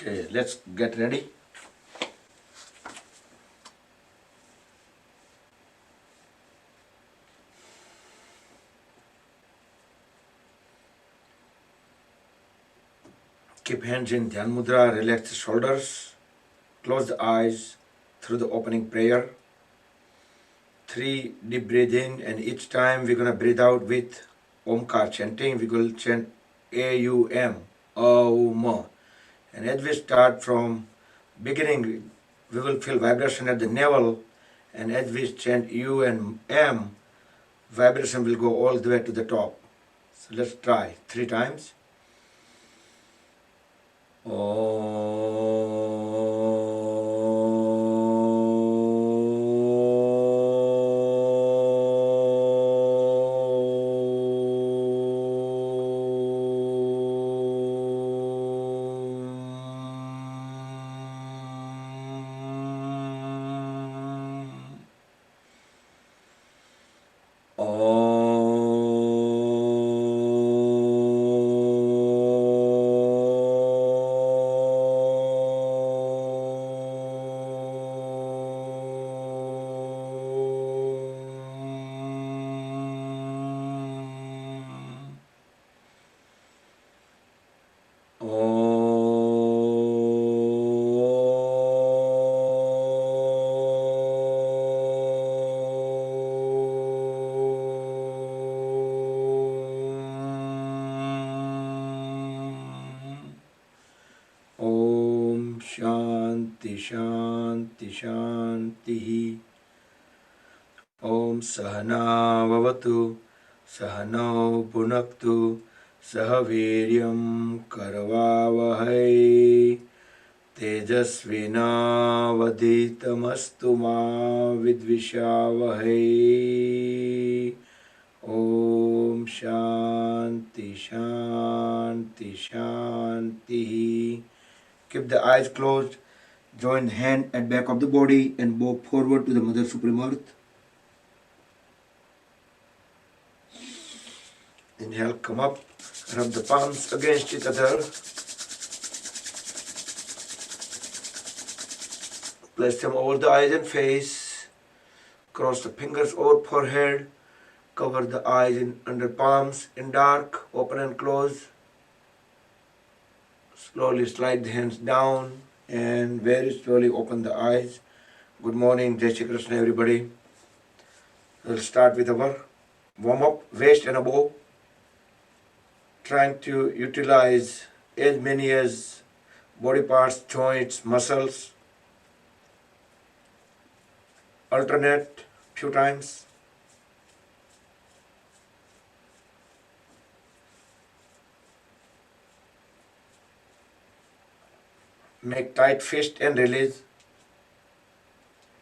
Okay, let's get ready. Keep hands in Dhyan Mudra, relax the shoulders, close the eyes through the opening prayer. 3 deep breath in, and each time we're going to breathe out with Omkar chanting. We will chant A-U-M, Aum. And as we start from beginning, we will feel vibration at the navel, and as we chant U and M, vibration will go all the way to the top. So let's try 3 times. Om Shanti Shanti Shanti. Om Sahana Vavatu Sahano Bhunaktu Sahaviryam Karavavahai Tejasvinavaditamastu ma vidvishavahai. Om Shanti Shanti Shanti. Keep the eyes closed. Join the hand at back of the body and bow forward to the Mother Supreme Earth. Inhale, come up, rub the palms against each other. Place them over the eyes and face. Cross the fingers over forehead. Cover the eyes in under palms in dark, open and close. Slowly slide the hands down and very slowly open the eyes. Good morning, Jai Shri Krishna everybody. We'll start with our warm-up, waist and above. Trying to utilize as many as body parts, joints, muscles. Alternate few times. Make tight fist and release.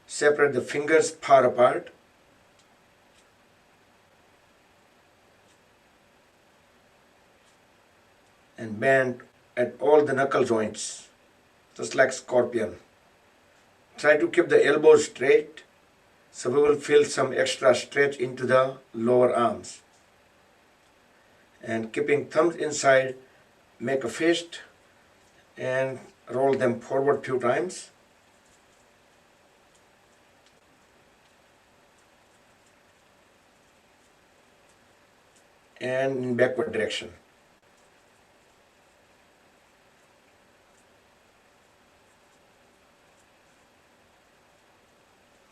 Separate the fingers far apart. And bend at all the knuckle joints, just like scorpion. Try to keep the elbows straight, so we will feel some extra stretch into the lower arms. And keeping thumbs inside, make a fist and roll them forward few times. And in backward direction.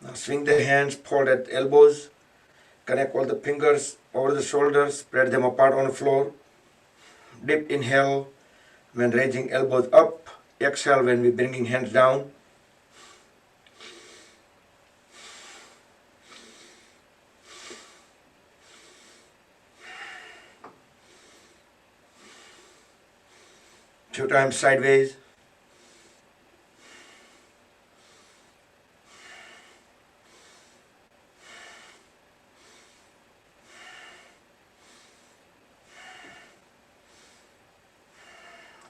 Now swing the hands, fold at elbows, connect all the fingers over the shoulders, spread them apart on the floor. Deep inhale when raising elbows up, exhale when we're bringing hands down. Few times sideways.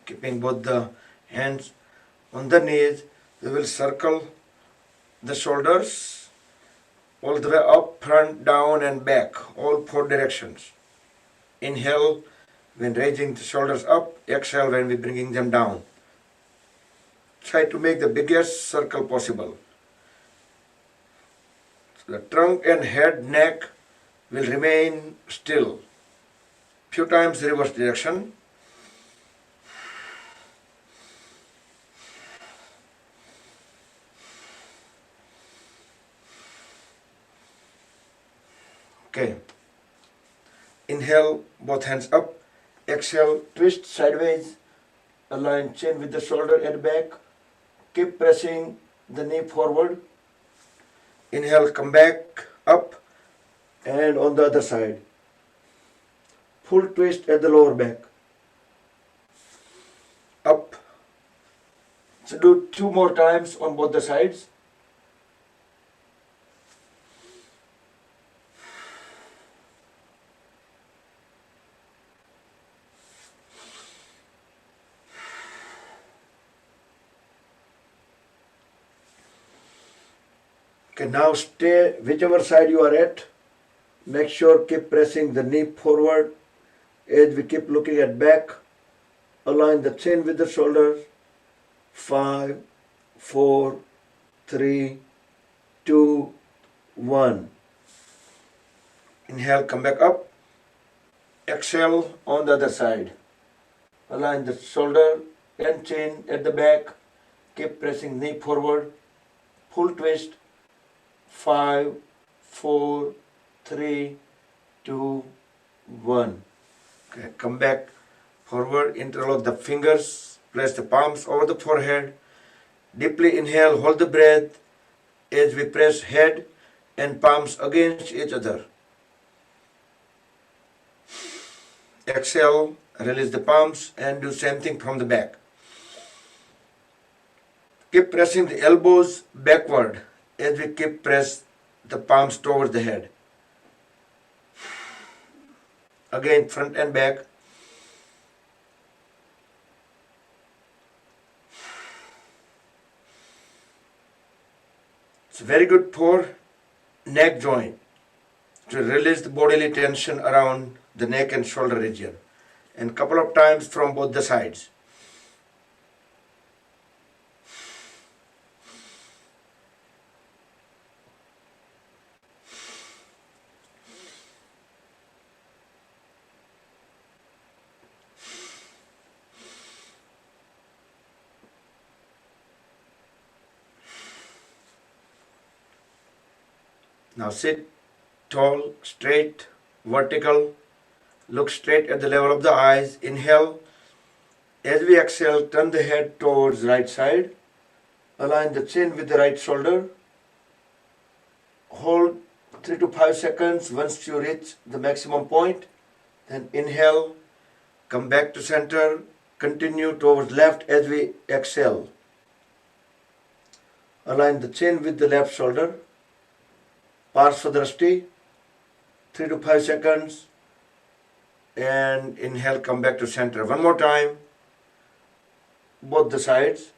Keeping both the hands on the knees, we will circle the shoulders all the way up, front, down and back, all 4 directions. Inhale when raising the shoulders up, exhale when we're bringing them down. try to make the biggest circle possible. So the trunk and head, neck will remain still. Few times reverse direction. Okay. Inhale, both hands up. Exhale, twist sideways. Align chin with the shoulder at back. Keep pressing the knee forward. Inhale, come back up and on the other side. Full twist at the lower back. Up. So do 2 more times on both the sides. Okay, now stay whichever side you are at. Make sure keep pressing the knee forward as we keep looking at back. Align the chin with the shoulders. 5, 4, 3, 2, 1. Inhale, come back up. Exhale on the other side. Align the shoulder and chin at the back. Keep pressing knee forward. Full twist. 5, 4, 3, 2, 1. Okay, come back forward, interlock the fingers, place the palms over the forehead. Deeply inhale, hold the breath as we press head and palms against each other. Exhale, release the palms and do same thing from the back. Keep pressing the elbows backward as we keep press the palms towards the head. Again, front and back. It's very good for neck joint to release the bodily tension around the neck and shoulder region, and couple of times from both the sides. Now sit tall, straight, vertical. Look straight at the level of the eyes. Inhale. As we exhale, turn the head towards right side. Align the chin with the right shoulder. Hold 3 to 5 seconds once you reach the maximum point. Then inhale. Come back to center. Continue towards left as we exhale. Align the chin with the left shoulder. Parsvadrashti, 3 to 5 seconds, and inhale, come back to center. One more time, both the sides.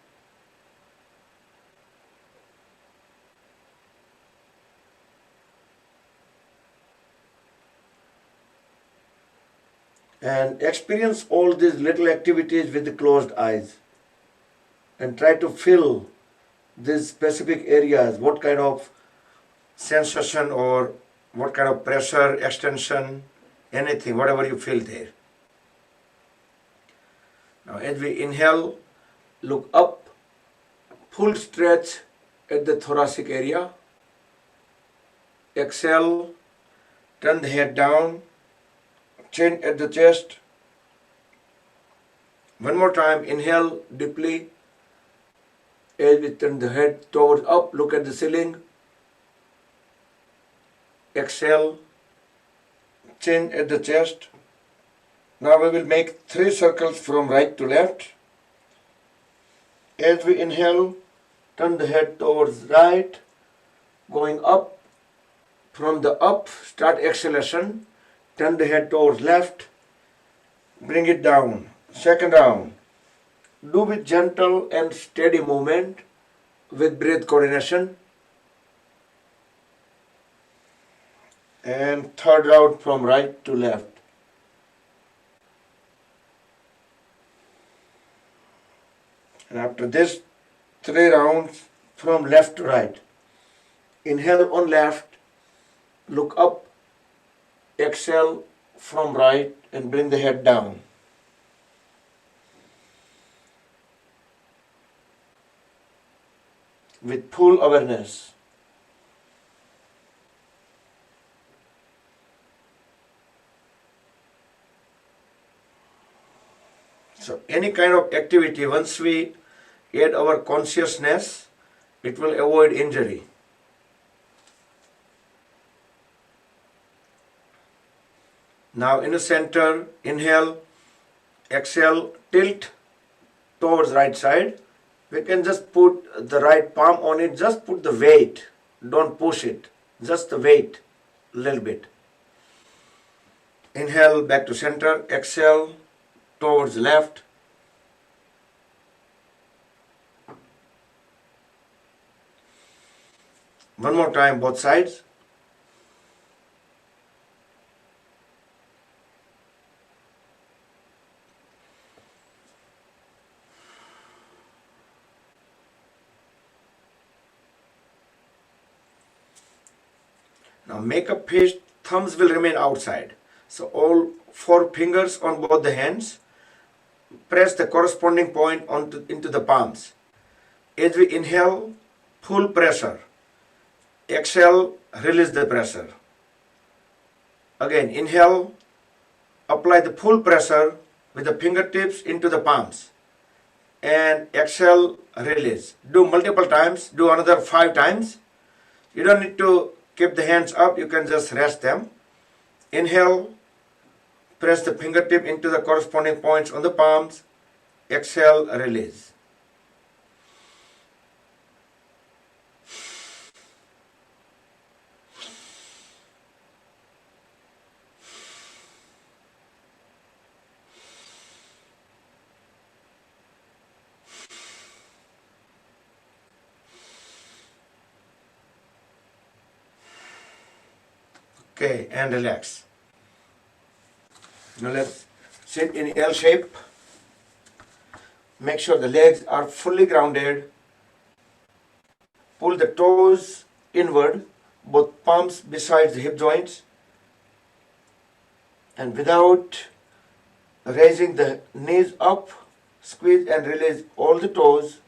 And experience all these little activities with the closed eyes. And try to fill these specific areas, what kind of sensation or what kind of pressure, extension, anything, whatever you feel there. Now as we inhale, look up, full stretch at the thoracic area. Exhale, turn the head down, chin at the chest. One more time, inhale deeply. As we turn the head towards up, look at the ceiling. Exhale, chin at the chest. Now we will make 3 circles from right to left. As we inhale, turn the head towards right, going up. From the up, start exhalation. Turn the head towards left, bring it down. Second round. Do with gentle and steady movement with breath coordination. And third round from right to left. And after this, 3 rounds from left to right. Inhale on left, look up, exhale from right and bring the head down. With full awareness. So any kind of activity, once we add our consciousness, it will avoid injury. Now in the center, inhale, exhale, tilt towards right side. We can just put the right palm on it, just put the weight, don't push it, just the weight, a little bit. Inhale back to center, exhale towards left. One more time, both sides. Now make a fist, thumbs will remain outside. So all 4 fingers on both the hands, press the corresponding point into the palms. As we inhale, full pressure. Exhale, release the pressure. Again, inhale, apply the full pressure with the fingertips into the palms. And exhale, release. Do multiple times, do another 5 times. You don't need to keep the hands up, you can just rest them. Inhale, press the fingertip into the corresponding points on the palms. Exhale, release. Okay, and relax. Now let's sit in L shape. Make sure the legs are fully grounded. Pull the toes inward, both palms beside the hip joints. And without raising the knees up, squeeze and release all the toes.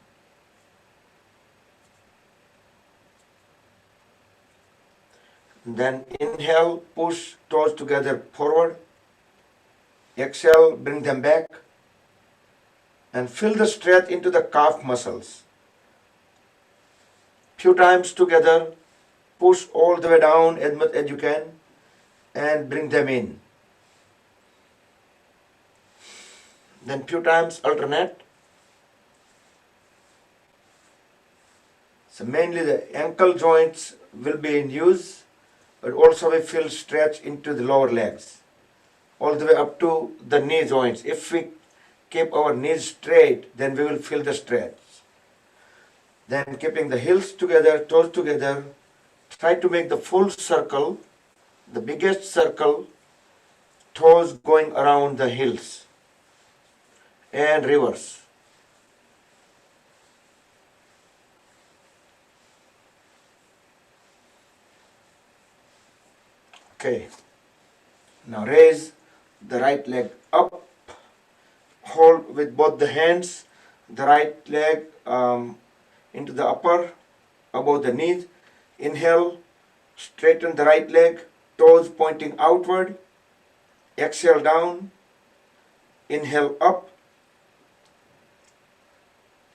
Then inhale, push toes together forward. Exhale, bring them back. And feel the stretch into the calf muscles. Few times together, push all the way down as much as you can and bring them in. Then few times alternate. So mainly the ankle joints will be in use, but also we feel stretch into the lower legs, all the way up to the knee joints. If we keep our knees straight, then we will feel the stretch. Then keeping the heels together, toes together, try to make the full circle, the biggest circle, toes going around the heels, and reverse. Okay, now raise the right leg up, hold with both the hands, the right leg into the upper, above the knees. Inhale, straighten the right leg, toes pointing outward. Exhale down, inhale up,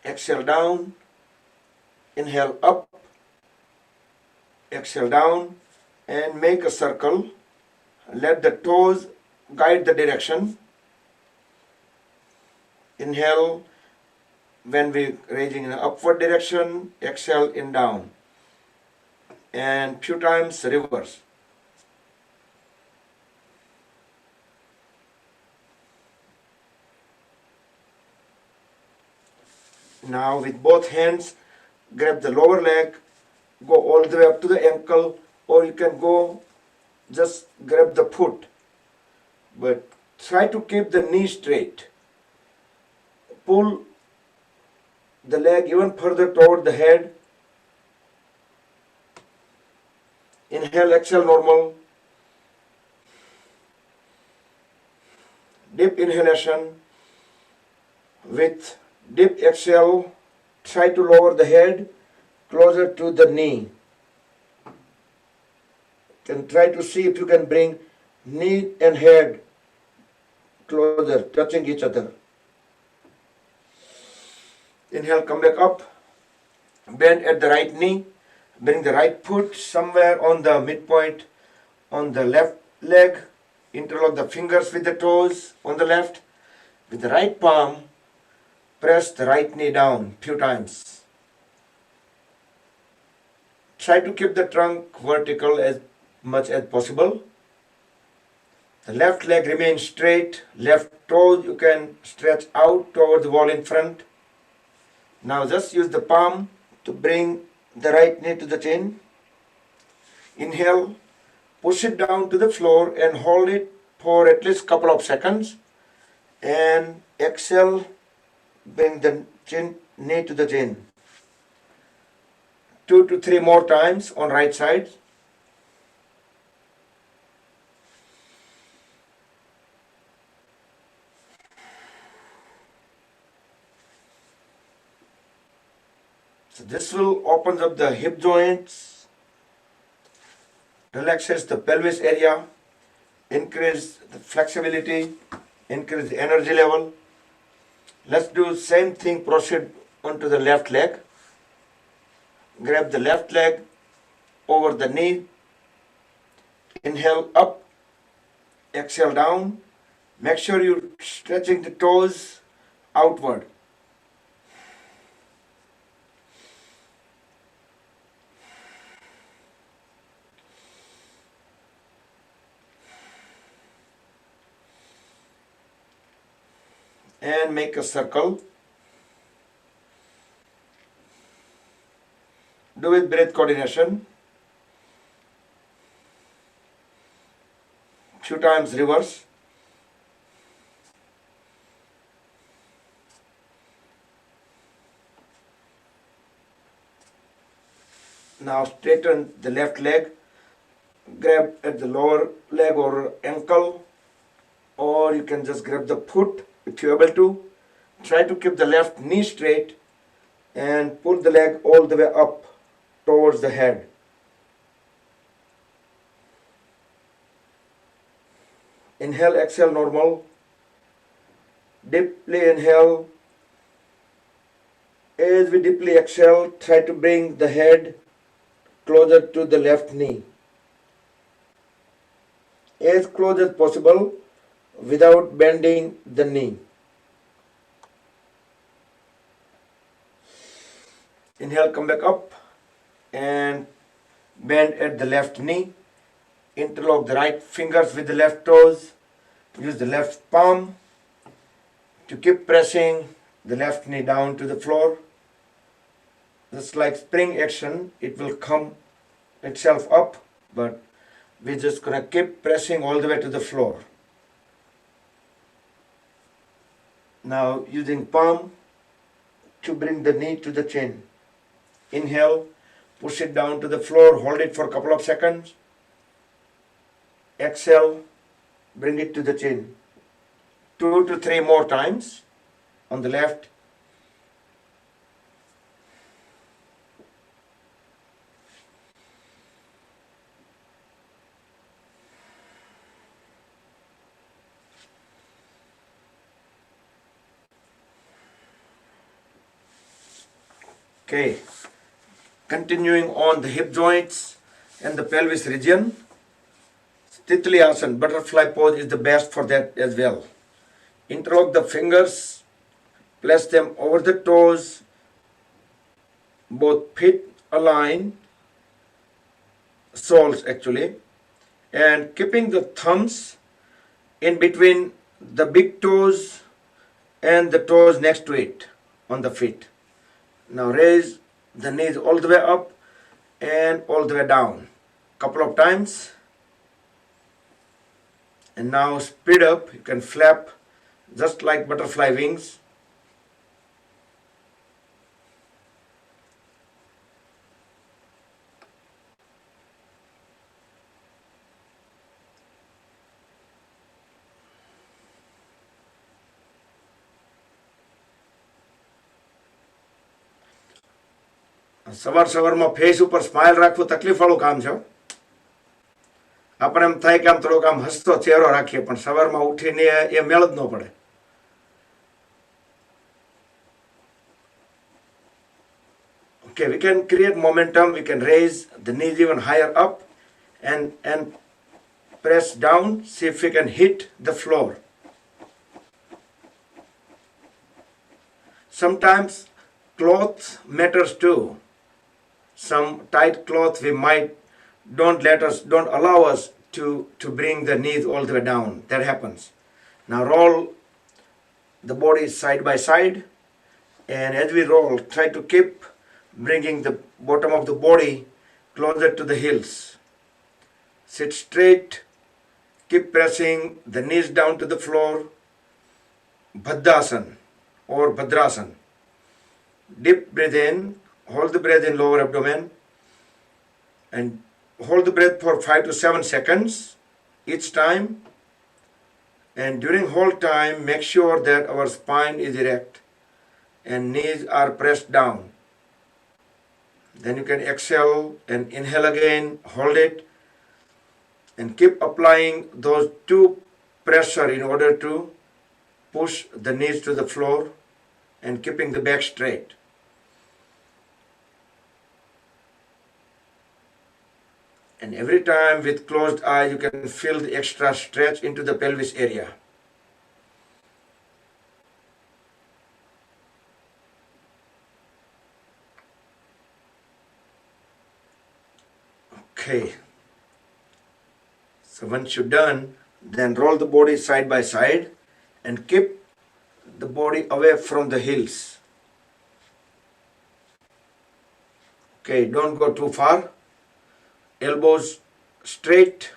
exhale down, inhale up, exhale down, and make a circle. Let the toes guide the direction. Inhale when we raising in an upward direction, exhale in down. And few times reverse. Now with both hands, grab the lower leg, go all the way up to the ankle, or you can go just grab the foot. But try to keep the knee straight. Pull the leg even further toward the head. Inhale, exhale, normal. Deep inhalation. With deep exhale, try to lower the head closer to the knee. And try to see if you can bring knee and head closer, touching each other. Inhale, come back up. Bend at the right knee. Bring the right foot somewhere on the midpoint on the left leg. Interlock the fingers with the toes on the left. With the right palm, press the right knee down few times. Try to keep the trunk vertical as much as possible. The left leg remains straight. Left toe you can stretch out toward the wall in front. Now just use the palm to bring the right knee to the chin. Inhale, push it down to the floor and hold it for at least couple of seconds. And exhale, bring the knee to the chin. 2 to 3 more times on right side. So this will opens up the hip joints, relaxes the pelvis area, increase the flexibility, increase the energy level. Let's do same thing, proceed onto the left leg. Grab the left leg over the knee. Inhale up, exhale down. Make sure you're stretching the toes outward. And make a circle. Do with breath coordination. Few times reverse. Now straighten the left leg. Grab at the lower leg or ankle, or you can just grab the foot if you're able to. Try to keep the left knee straight and pull the leg all the way up towards the head. Inhale, exhale, normal. Deeply inhale. As we deeply exhale, try to bring the head closer to the left knee. As close as possible without bending the knee. Inhale, come back up and bend at the left knee. Interlock the right fingers with the left toes. Use the left palm to keep pressing the left knee down to the floor. Just like spring action, it will come itself up, but we're just gonna keep pressing all the way to the floor. Now using palm to bring the knee to the chin. Inhale, push it down to the floor, hold it for a couple of seconds. Exhale, bring it to the chin. 2 to 3 more times on the left. Okay, continuing on the hip joints and the pelvis region. Titli Asana, butterfly pose is the best for that as well. Interlock the fingers, place them over the toes, both feet align, soles actually, and keeping the thumbs in between the big toes and the toes next to it on the feet. Now raise the knees all the way up and all the way down. Couple of times. And now speed up. You can flap just like butterfly wings. સવારમાં face ઉપર smile રાખવું તકલીફવાળું કામ છે. આપણે એમ થાય કે આમ થોડોક આમ હસતો ચહેરો રાખીએ, પણ સવારમાં ઉઠીને એ મેળ જ ન પડે. Okay, we can create momentum. We can raise the knees even higher up and press down. See if we can hit the floor. Sometimes cloth matters too. Some tight cloth we might don't allow us to bring the knees all the way down. That happens. Now roll the body side by side, and as we roll, try to keep bringing the bottom of the body closer to the heels. Sit straight, keep pressing the knees down to the floor. Bhadrasana or Bhadrasana. Deep breathe in, hold the breath in lower abdomen, and hold the breath for 5 to 7 seconds each time. And during whole time, make sure that our spine is erect and knees are pressed down. Then you can exhale and inhale again, hold it, and keep applying those two pressure in order to push the knees to the floor and keeping the back straight. And every time with closed eyes, you can feel the extra stretch into the pelvis area. Okay. So once you're done, then roll the body side by side and keep the body away from the heels. Okay, don't go too far. Elbows straight,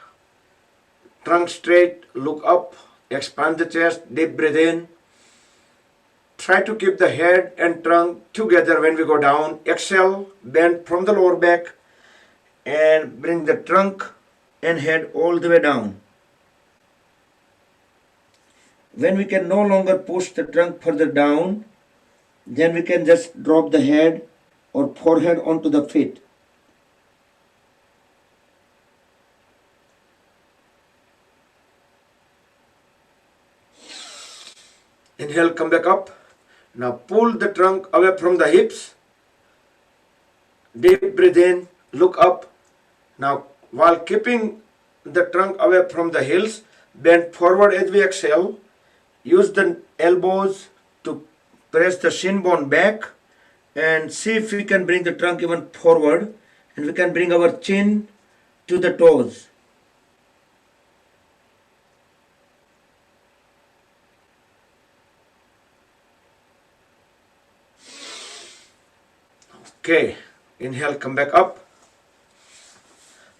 trunk straight, look up, expand the chest, deep breathe in. Try to keep the head and trunk together when we go down. Exhale, bend from the lower back and bring the trunk and head all the way down. When we can no longer push the trunk further down, then we can just drop the head or forehead onto the feet. Inhale, come back up. Now pull the trunk away from the hips. Deep breathe in, look up. Now while keeping the trunk away from the heels, bend forward as we exhale. Use the elbows to press the shin bone back and see if we can bring the trunk even forward, and we can bring our chin to the toes. Okay, inhale, come back up.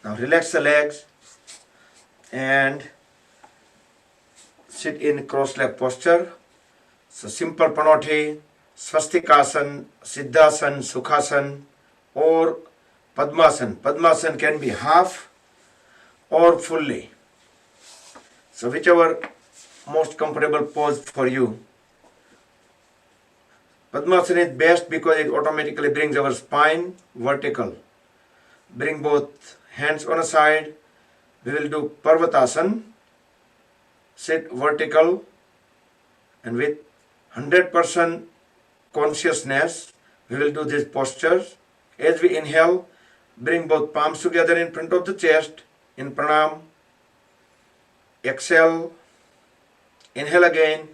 Now relax the legs and sit in cross-leg posture. So simple Pranoti, Swastikasana, Siddhasana, Sukhasana, or Padmasana. Padmasana can be half or fully. So whichever most comfortable pose for you. Padmasana is best because it automatically brings our spine vertical. Bring both hands on a side. We will do Parvatasana. Sit vertical and with 100% consciousness, we will do these postures. As we inhale, bring both palms together in front of the chest in pranam. Exhale, inhale again,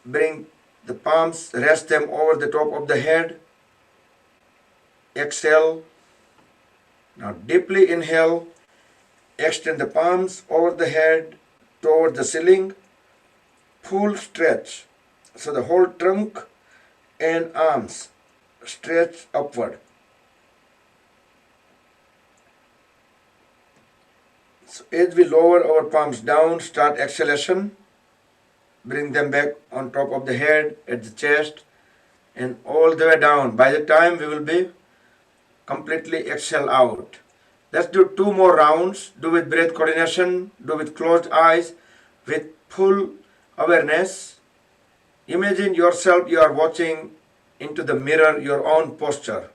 bring the palms, rest them over the top of the head. Exhale. Now deeply inhale, extend the palms over the head toward the ceiling. Full stretch. So the whole trunk and arms stretch upward. So as we lower our palms down, start exhalation. Bring them back on top of the head, at the chest, and all the way down. By the time we will be completely exhale out. Let's do 2 more rounds. Do with breath coordination, do with closed eyes, with full awareness. Imagine yourself, you are watching into the mirror your own posture.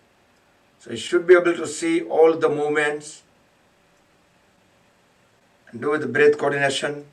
So you should be able to see all the movements and do the breath coordination.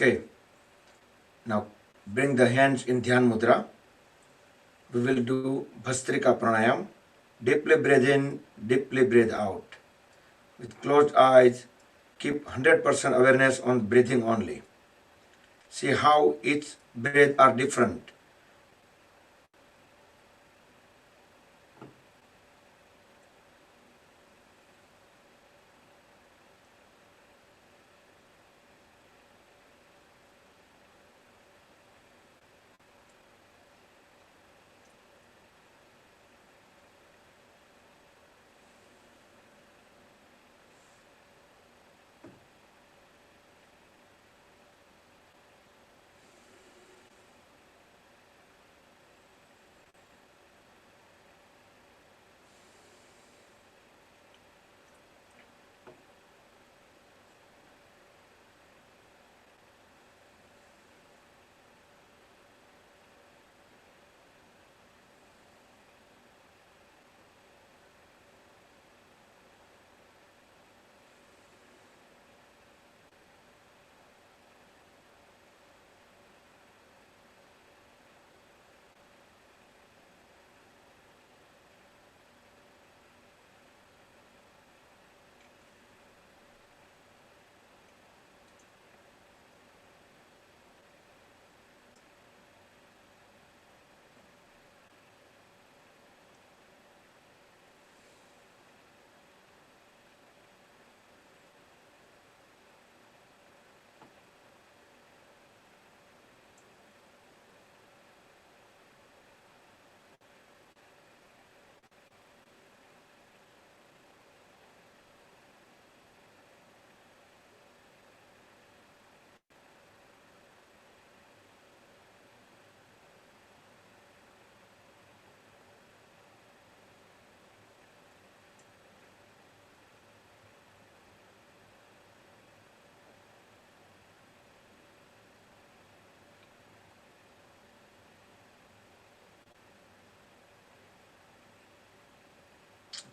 Okay, now bring the hands in Dhyan Mudra. We will do Bhastrika Pranayam. Deeply breathe in, deeply breathe out. With closed eyes, keep 100% awareness on breathing only. See how each breath are different.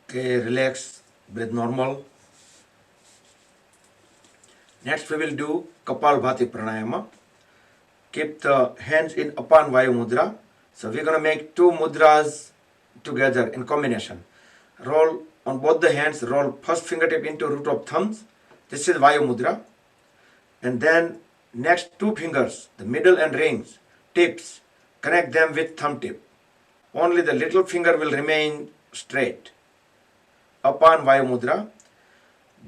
Okay, relax, breathe normal. Next we will do Kapalbhati Pranayama. Keep the hands in Apan Vayu Mudra. So we're going to make two mudras together in combination. Roll on both the hands, roll first fingertip into root of thumbs. This is Vayu Mudra. And then next two fingers, the middle and rings, tips, connect them with thumb tip. Only the little finger will remain straight. Apan Vayu Mudra.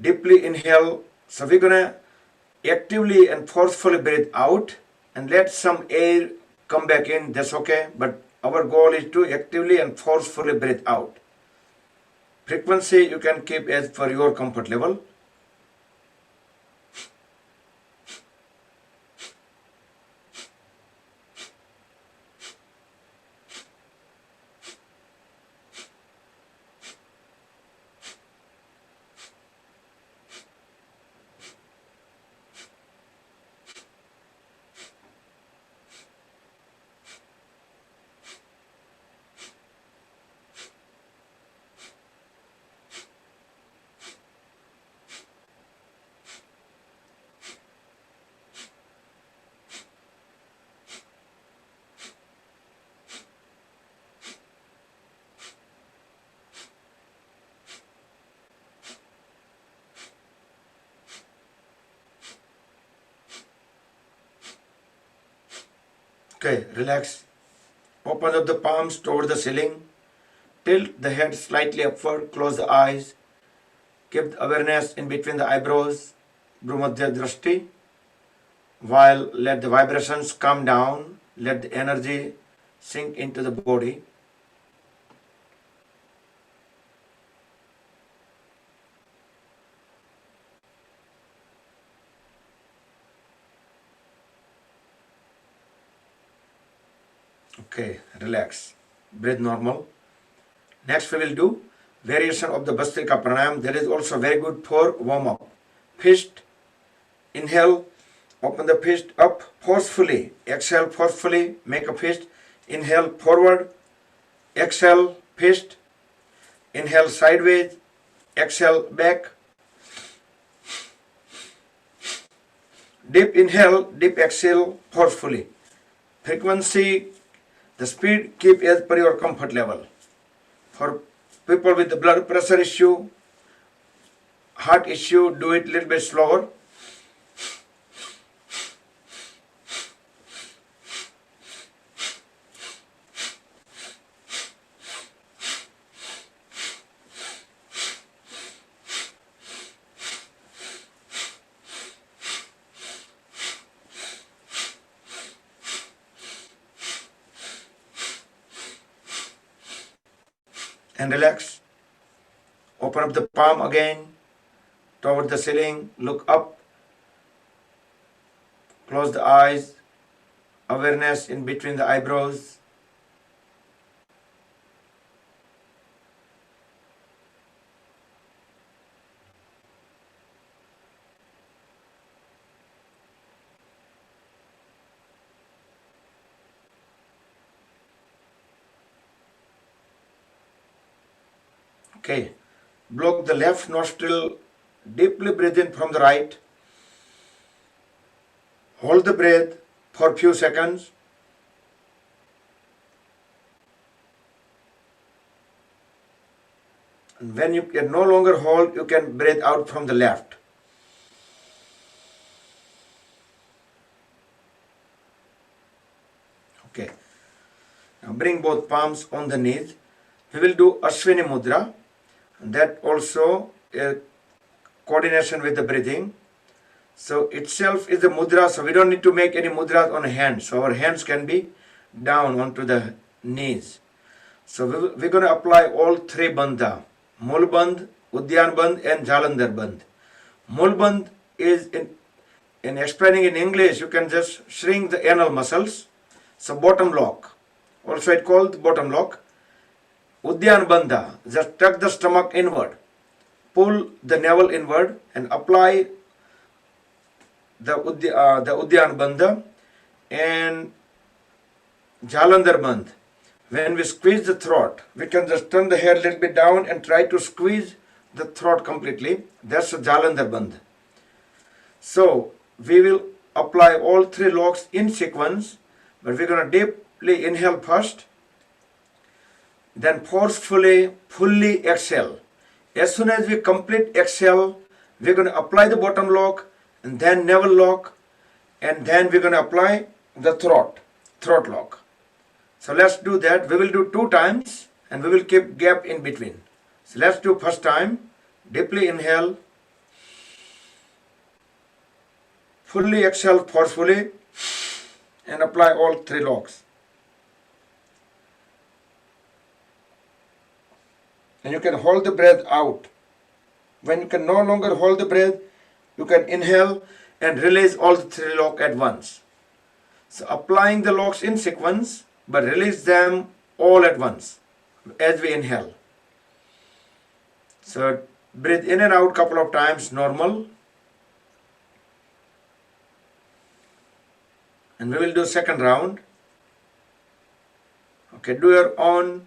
Deeply inhale. So we're going to actively and forcefully breathe out and let some air come back in. That's okay. But our goal is to actively and forcefully breathe out. Frequency you can keep as per your comfort level. Okay, relax. Open up the palms toward the ceiling. Tilt the head slightly upward. Close the eyes. Keep the awareness in between the eyebrows. Bhumadhya Drashti. While let the vibrations come down. Let the energy sink into the body. Okay, relax. Breathe normal. Next we will do variation of the Bhastrika Pranayam. That is also very good for warm up. Fist, inhale, open the fist up forcefully. Exhale forcefully, make a fist. Inhale forward, exhale fist. Inhale sideways, exhale back. Deep inhale, deep exhale forcefully. Frequency, the speed keep as per your comfort level. For people with the blood pressure issue, heart issue, do it a little bit slower. And relax. Open up the palm again toward the ceiling. Look up. Close the eyes. Awareness in between the eyebrows. Okay. Block the left nostril. Deeply breathe in from the right. Hold the breath for few seconds. And when you can no longer hold, you can breathe out from the left. Okay. Now bring both palms on the knees. We will do Ashwini Mudra. And that also a coordination with the breathing. So itself is the mudra, so we don't need to make any mudras on hands. So our hands can be down onto the knees. So we're going to apply all three bandha. Mool bandh, Udyan bandh and Jalandhar bandh. Mool bandh is in explaining in English, you can just shrink the anal muscles. So bottom lock. Also it called bottom lock. Udyan bandha, just tuck the stomach inward. Pull the navel inward and apply the Udyan bandha. And Jalandhar bandh. When we squeeze the throat, we can just turn the hair a little bit down and try to squeeze the throat completely. That's a Jalandhar bandh. So we will apply all three locks in sequence, but we're going to deeply inhale first, then forcefully, fully exhale. As soon as we complete exhale, we're going to apply the bottom lock and then navel lock, and then we're going to apply the throat lock. So let's do that. We will do 2 times and we will keep gap in between. So let's do first time. Deeply inhale, fully exhale forcefully, and apply all 3 locks. And you can hold the breath out. When you can no longer hold the breath, you can inhale and release all the 3 locks at once. So applying the locks in sequence, but release them all at once as we inhale. So breathe in and out couple of times normal. And we will do second round. Okay, do your own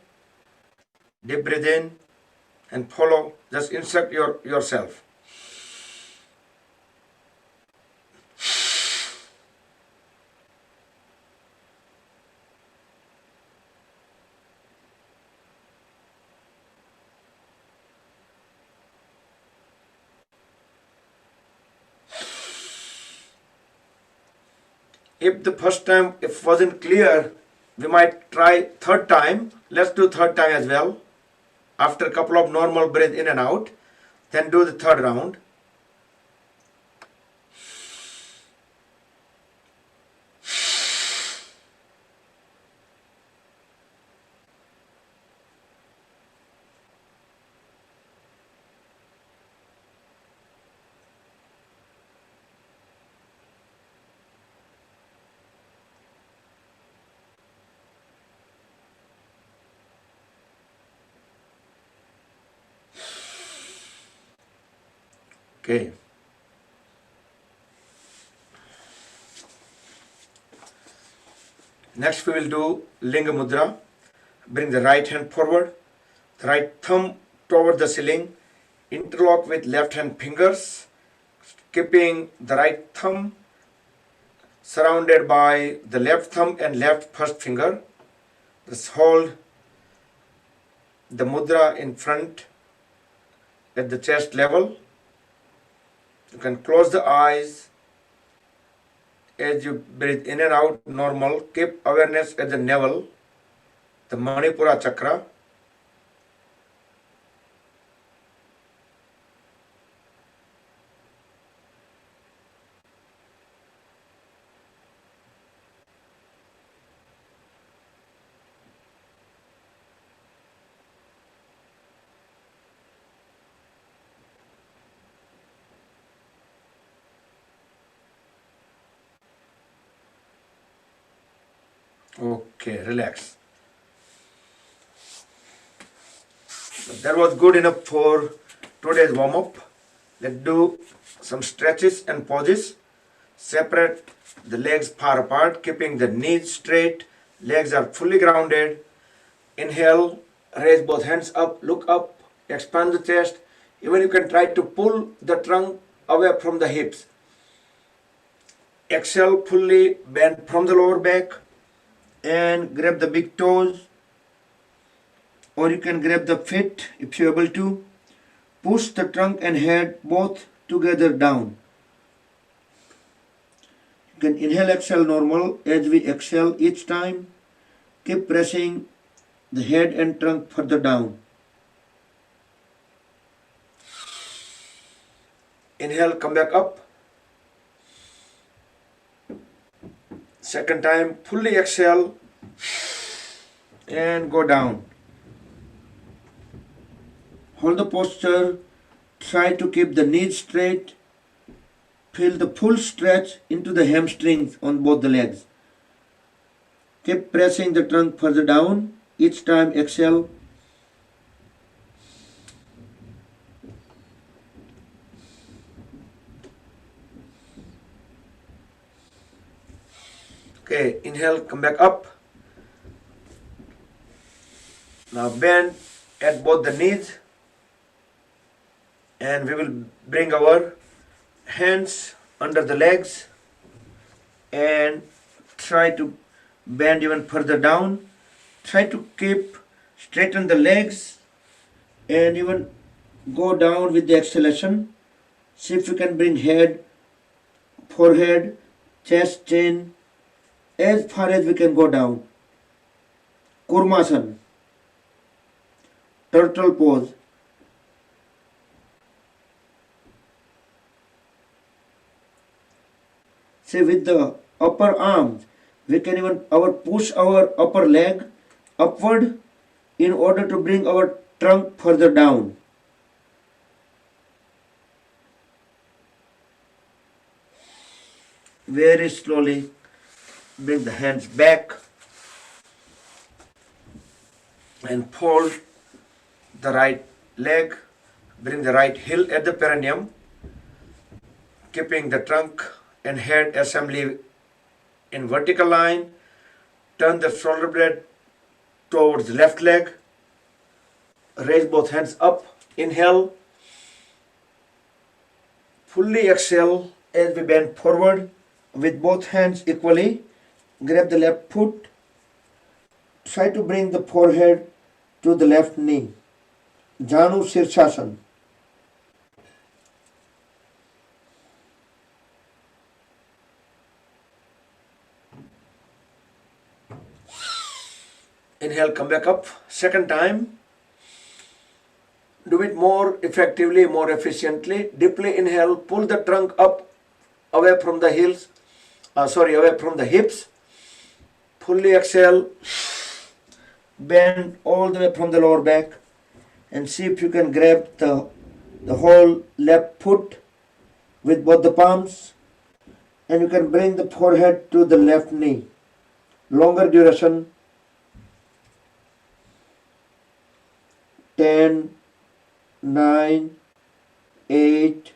deep breathe in and follow. Just instruct yourself. If the first time if wasn't clear, we might try third time. Let's do third time as well. After a couple of normal breath in and out, then do the third round. Okay. Next we will do Linga Mudra. Bring the right hand forward, the right thumb toward the ceiling, interlock with left hand fingers, keeping the right thumb surrounded by the left thumb and left first finger. Just hold the mudra in front at the chest level. You can close the eyes as you breathe in and out normal. Keep awareness at the navel, the Manipura chakra. Okay, relax. That was good enough for today's warm-up. Let's do some stretches and pauses. Separate the legs far apart, keeping the knees straight. Legs are fully grounded. Inhale, raise both hands up, look up, expand the chest. Even you can try to pull the trunk away from the hips. Exhale, fully bend from the lower back and grab the big toes, or you can grab the feet if you're able to. Push the trunk and head both together down. You can inhale, exhale normal. As we exhale each time, keep pressing the head and trunk further down. Inhale, come back up. Second time, fully exhale and go down. Hold the posture. Try to keep the knees straight. Feel the full stretch into the hamstrings on both the legs. Keep pressing the trunk further down. Each time exhale. Okay, inhale, come back up. Now bend at both the knees, and we will bring our hands under the legs and try to bend even further down. Try to keep straighten the legs and even go down with the exhalation. See if you can bring head, forehead, chest, chin as far as we can go down. Kurmasana, turtle pose. See, with the upper arms, we can even push our upper leg upward in order to bring our trunk further down. Very slowly bring the hands back and fold the right leg. Bring the right heel at the perineum, keeping the trunk and head assembly in vertical line. Turn the shoulder blade towards the left leg. Raise both hands up. Inhale. Fully exhale as we bend forward with both hands equally. Grab the left foot. Try to bring the forehead to the left knee. Janu Sirsasana. Inhale, come back up. Second time. Do it more effectively, more efficiently. Deeply inhale, pull the trunk up away from the heels, away from the hips. Fully exhale, bend all the way from the lower back, and see if you can grab the whole left foot with both the palms, and you can bring the forehead to the left knee. Longer duration. 10, 9, 8,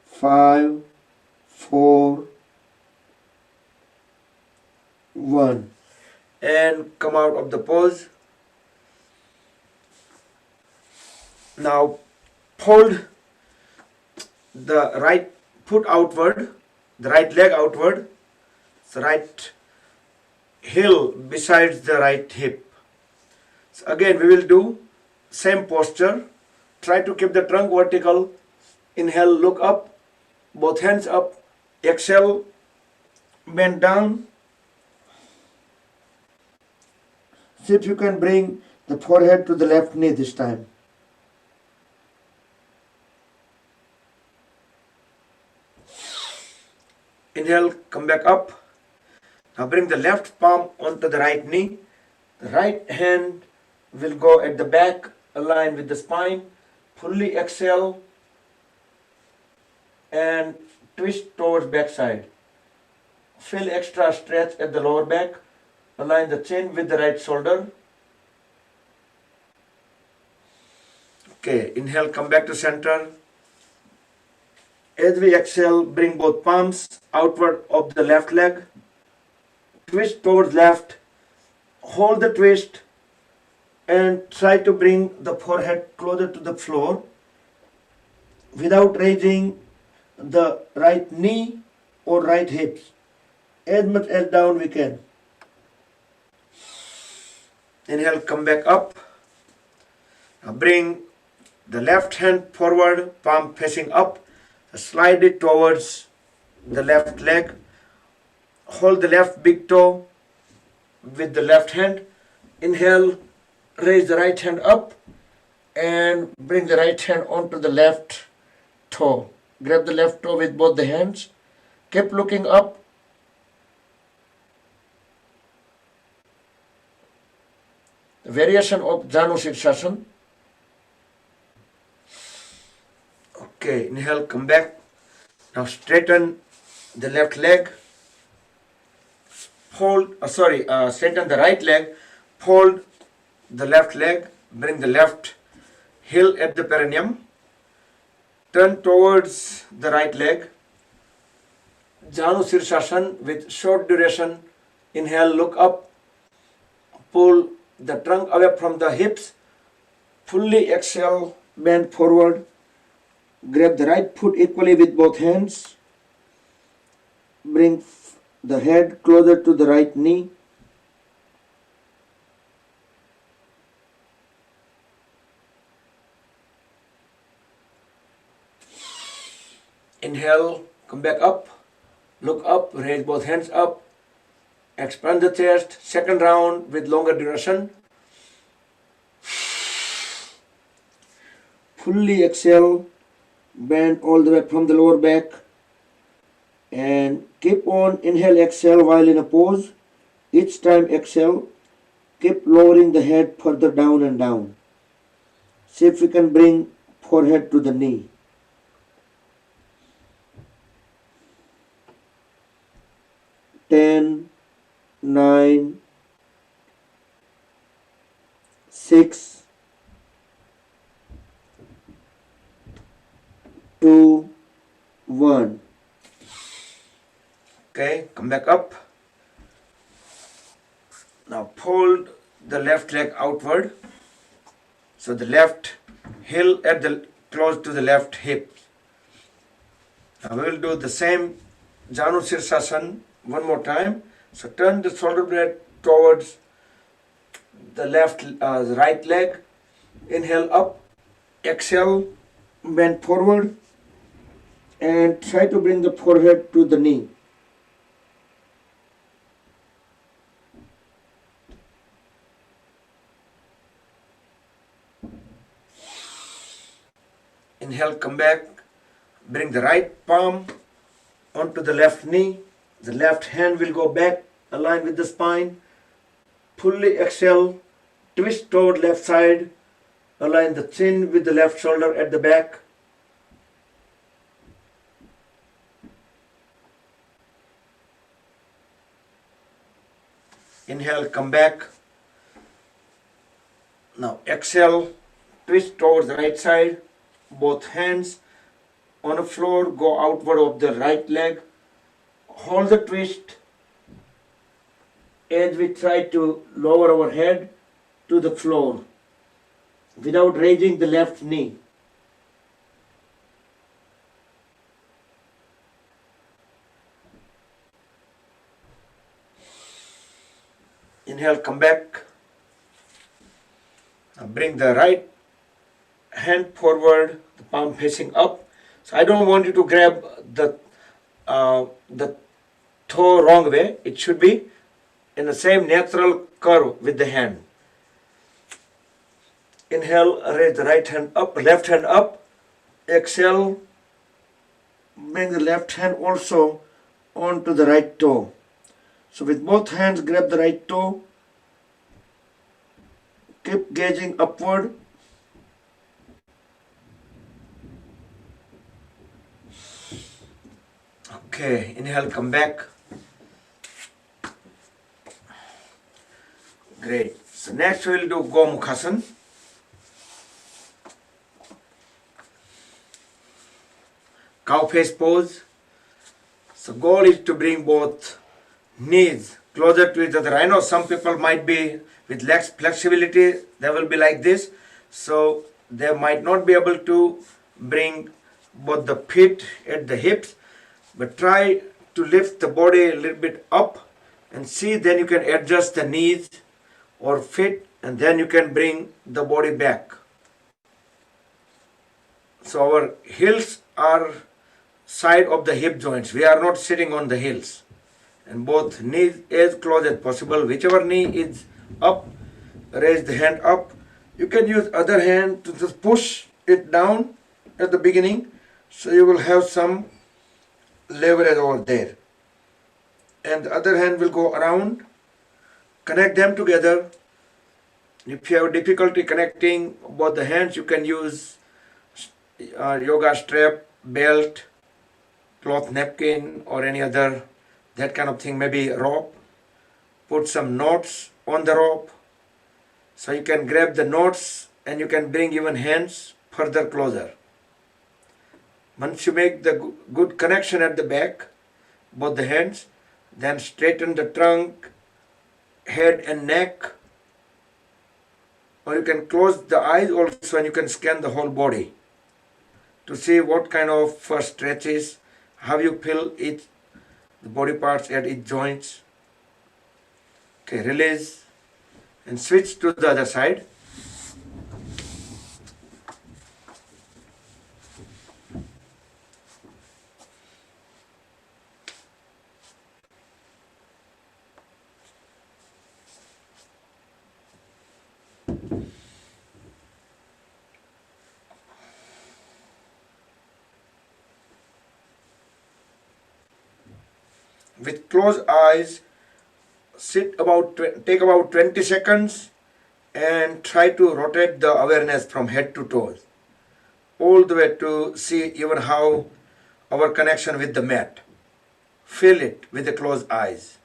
5, 4, 1. And come out of the pose. Now hold the right foot outward, the right leg outward, the right heel besides the right hip. So again we will do same posture. Try to keep the trunk vertical. Inhale, look up, both hands up. Exhale, bend down. See if you can bring the forehead to the left knee this time. Inhale, come back up. Now bring the left palm onto the right knee. The right hand will go at the back, align with the spine. Fully exhale and twist towards backside. Feel extra stretch at the lower back. Align the chin with the right shoulder. Okay, inhale, come back to center. As we exhale, bring both palms outward of the left leg. Twist towards left. Hold the twist and try to bring the forehead closer to the floor without raising the right knee or right hips. As much as down we can. Inhale, come back up. Now bring the left hand forward, palm facing up. Slide it towards the left leg. Hold the left big toe with the left hand. Inhale, raise the right hand up and bring the right hand onto the left toe. Grab the left toe with both the hands. Keep looking up. The variation of Janu Sirsasana. Okay, inhale, come back. Now straighten the left leg. Straighten the right leg. Fold the left leg. Bring the left heel at the perineum. Turn towards the right leg. Janu Sirsasana with short duration. Inhale, look up. Pull the trunk away from the hips. Fully exhale, bend forward. Grab the right foot equally with both hands. Bring the head closer to the right knee. Inhale, come back up. Look up, raise both hands up. Expand the chest. Second round with longer duration. Fully exhale. Bend all the way from the lower back. And keep on inhale, exhale while in a pose. Each time exhale, keep lowering the head further down and down. See if you can bring forehead to the knee. Ten, 9, 6, 2, 1. Okay, come back up. Now fold the left leg outward. So the left heel at the close to the left hip. Now we will do the same Janu Sirsasana one more time. So turn the shoulder blade towards the right leg. Inhale up. Exhale, bend forward and try to bring the forehead to the knee. Inhale, come back. Bring the right palm onto the left knee. The left hand will go back, align with the spine. Fully exhale, twist toward left side. Align the chin with the left shoulder at the back. Inhale, come back. Now exhale, twist towards the right side. Both hands on the floor, go outward of the right leg. Hold the twist as we try to lower our head to the floor without raising the left knee. Inhale, come back. Now bring the right hand forward, the palm facing up. So I don't want you to grab the toe wrong way. It should be in the same natural curve with the hand. Inhale, raise the right hand up, left hand up. Exhale, bring the left hand also onto the right toe. So with both hands, grab the right toe. Keep gazing upward. Okay, inhale, come back. Great. So next we will do Gomukhasana. Cow face pose. So goal is to bring both knees closer to each other. I know some people might be with less flexibility, they will be like this. So they might not be able to bring both the feet at the hips, but try to lift the body a little bit up and see, then you can adjust the knees or feet and then you can bring the body back. So our heels are side of the hip joints. We are not sitting on the heels. And both knees as close as possible. Whichever knee is up, raise the hand up. You can use other hand to just push it down at the beginning. So you will have some leverage over there. And the other hand will go around. Connect them together. If you have difficulty connecting both the hands, you can use yoga strap, belt, cloth napkin or any other that kind of thing, maybe rope. Put some knots on the rope so you can grab the knots and you can bring even hands further closer. Once you make the good connection at the back, both the hands, then straighten the trunk, head and neck, or you can close the eyes also and you can scan the whole body to see what kind of stretches, how you feel it, the body parts at each joints. Okay, release and switch to the other side. With closed eyes, take about 20 seconds and try to rotate the awareness from head to toes, all the way to see even how our connection with the mat. Feel it with the closed eyes.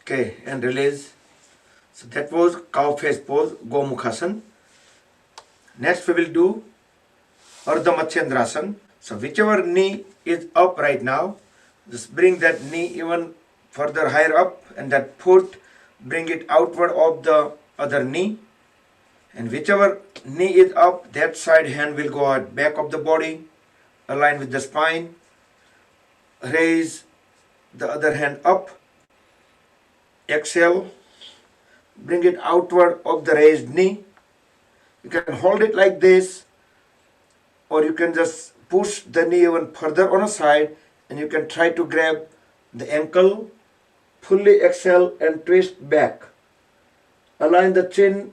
Okay, and release. So that was cow face pose, Gomukhasana. Next we will do Ardha Matsyendrasana. So whichever knee is up right now, just bring that knee even further higher up and that foot, bring it outward of the other knee. And whichever knee is up, that side hand will go at back of the body, align with the spine. raise the other hand up. Exhale, bring it outward of the raised knee. You can hold it like this, or you can just push the knee even further on a side, and you can try to grab the ankle. Fully exhale and twist back. Align the chin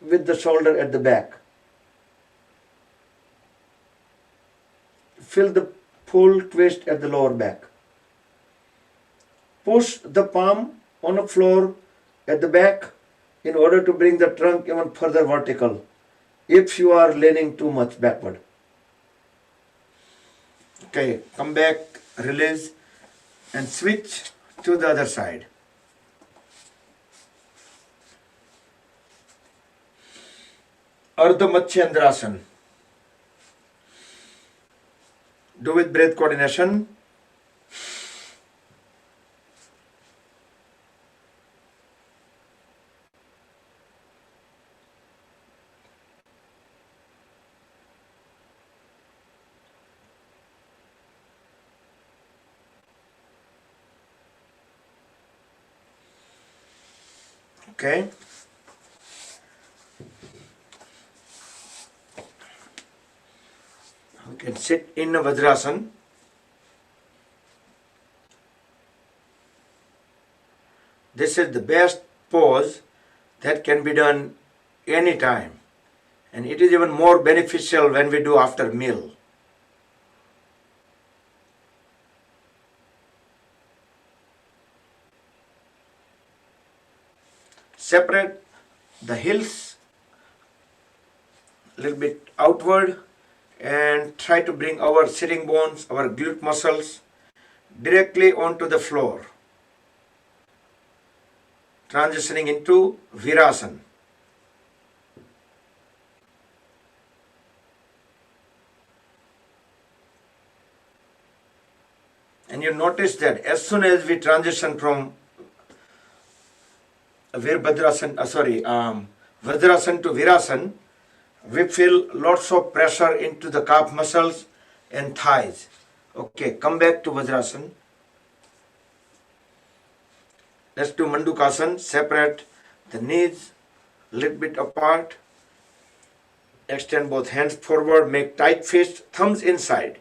with the shoulder at the back. Feel the full twist at the lower back. Push the palm on the floor at the back in order to bring the trunk even further vertical if you are leaning too much backward. Okay, come back, release, and switch to the other side. Ardha Matsyendrasana. Do with breath coordination. Okay. You can sit in a Vajrasana. This is the best pose that can be done anytime. And it is even more beneficial when we do after meal. Separate the heels a little bit outward and try to bring our sitting bones, our glute muscles directly onto the floor. Transitioning into Virasana. And you notice that as soon as we transition from Vajrasana to Virasana, we feel lots of pressure into the calf muscles and thighs. Okay, come back to Vajrasana. Let's do Mandukasana. Separate the knees a little bit apart. Extend both hands forward. Make tight fists, thumbs inside.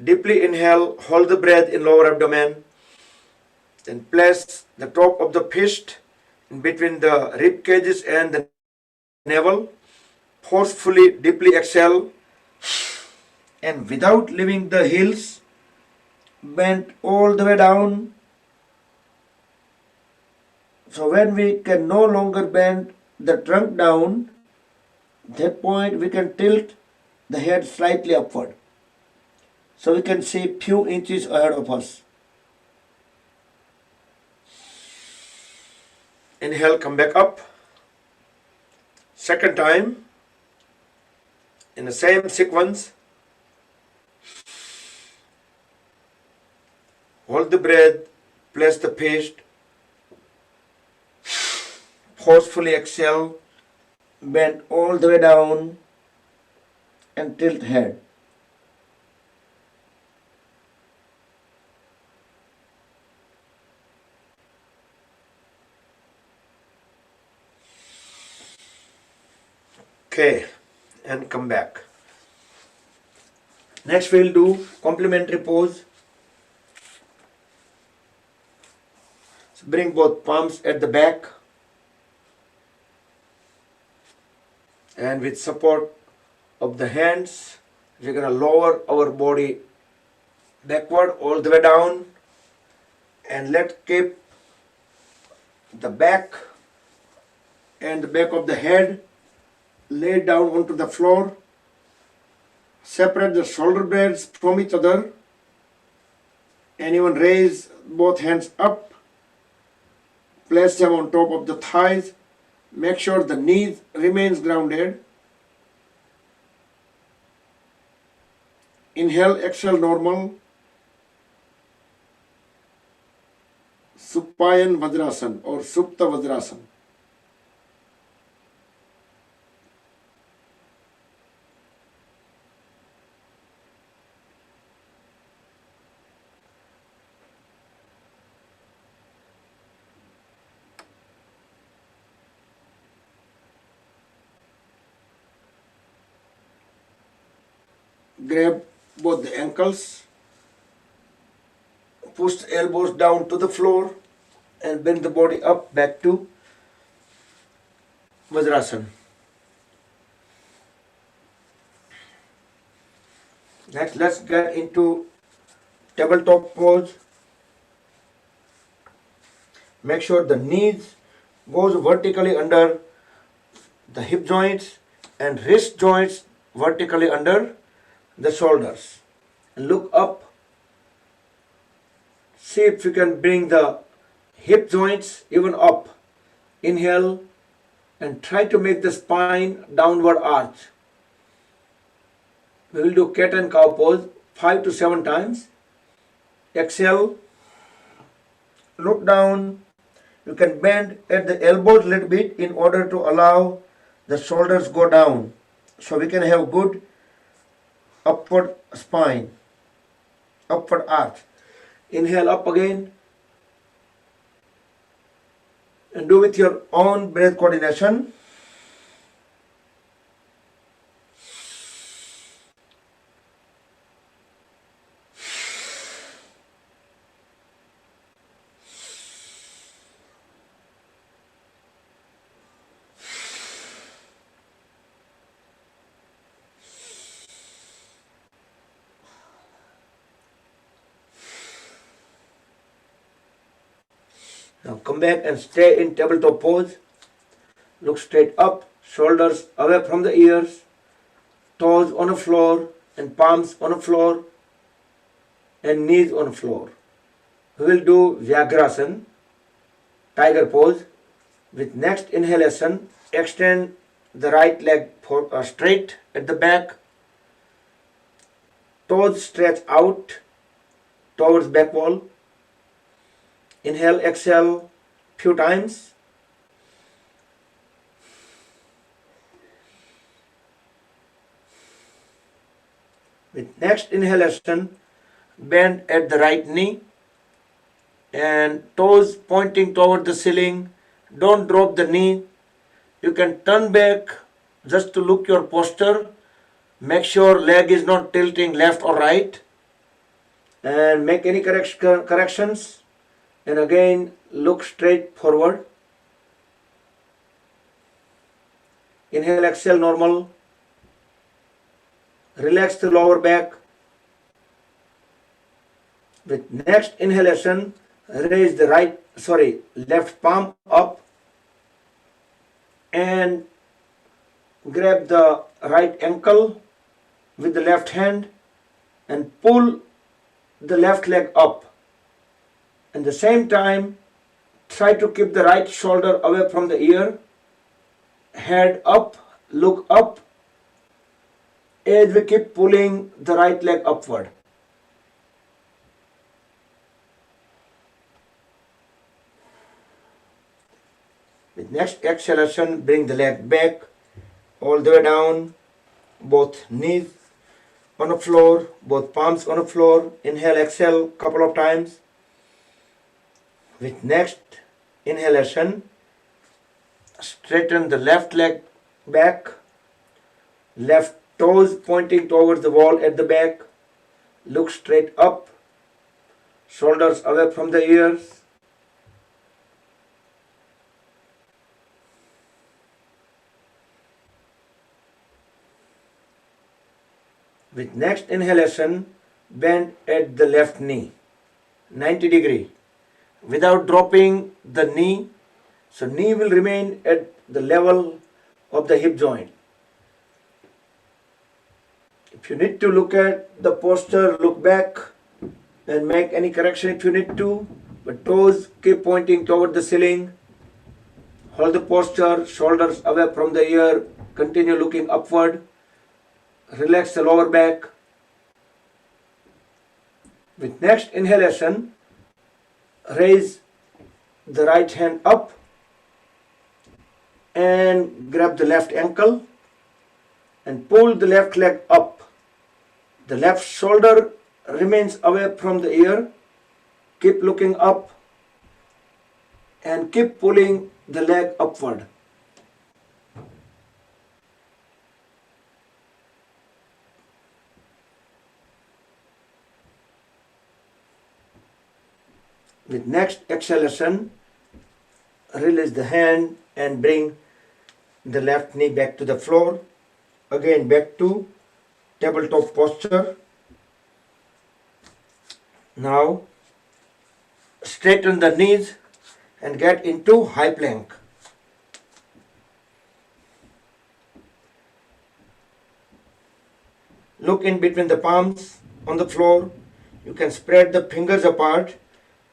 Deeply inhale. Hold the breath in lower abdomen. Then place the top of the fist in between the rib cages and the navel. Forcefully, deeply exhale. And without leaving the heels, bend all the way down. So when we can no longer bend the trunk down, at that point we can tilt the head slightly upward. So we can see few inches ahead of us. Inhale, come back up. Second time, in the same sequence, hold the breath, place the fist, forcefully exhale, bend all the way down and tilt head. Okay, and come back. Next we'll do complementary pose. So bring both palms at the back and with support of the hands, we're going to lower our body backward all the way down and let's keep the back and the back of the head laid down onto the floor. Separate the shoulder blades from each other and even raise both hands up. Place them on top of the thighs. Make sure the knees remains grounded. Inhale, exhale normal. Supine Vajrasana or Supta Vajrasana. grab both the ankles, push the elbows down to the floor and bend the body up back to Vajrasana. Next, let's get into tabletop pose. Make sure the knees goes vertically under the hip joints and wrist joints vertically under the shoulders. And look up. See if you can bring the hip joints even up. Inhale and try to make the spine downward arch. We will do cat and cow pose 5 to 7 times. Exhale. Look down. You can bend at the elbows a little bit in order to allow the shoulders go down. So we can have good upward spine, upward arch. Inhale up again. And do with your own breath coordination. Now come back and stay in tabletop pose. Look straight up, shoulders away from the ears, toes on the floor and palms on the floor and knees on the floor. We will do Vyagrasana, tiger pose. With next inhalation, extend the right leg straight at the back, toes stretch out towards back wall. Inhale, exhale few times. With next inhalation, bend at the right knee and toes pointing toward the ceiling. Don't drop the knee. You can turn back just to look your posture. Make sure leg is not tilting left or right and make any corrections. And again, look straight forward. Inhale, exhale, normal. Relax the lower back. With next inhalation, raise the left palm up and grab the right ankle with the left hand and pull the left leg up. At the same time, try to keep the right shoulder away from the ear, head up, look up as we keep pulling the right leg upward. With next exhalation, bring the leg back all the way down, both knees on the floor, both palms on the floor. Inhale, exhale couple of times. With next inhalation, straighten the left leg back, left toes pointing towards the wall at the back. Look straight up, shoulders away from the ears. With next inhalation, bend at the left knee, 90 degree, without dropping the knee. So knee will remain at the level of the hip joint. If you need to look at the posture, look back and make any correction if you need to. But toes keep pointing toward the ceiling. Hold the posture, shoulders away from the ear. Continue looking upward. Relax the lower back. With next inhalation, raise the right hand up and grab the left ankle and pull the left leg up. The left shoulder remains away from the ear. Keep looking up and keep pulling the leg upward. With next exhalation, release the hand and bring the left knee back to the floor. Again back to tabletop posture. Now straighten the knees and get into high plank. Look in between the palms on the floor. You can spread the fingers apart.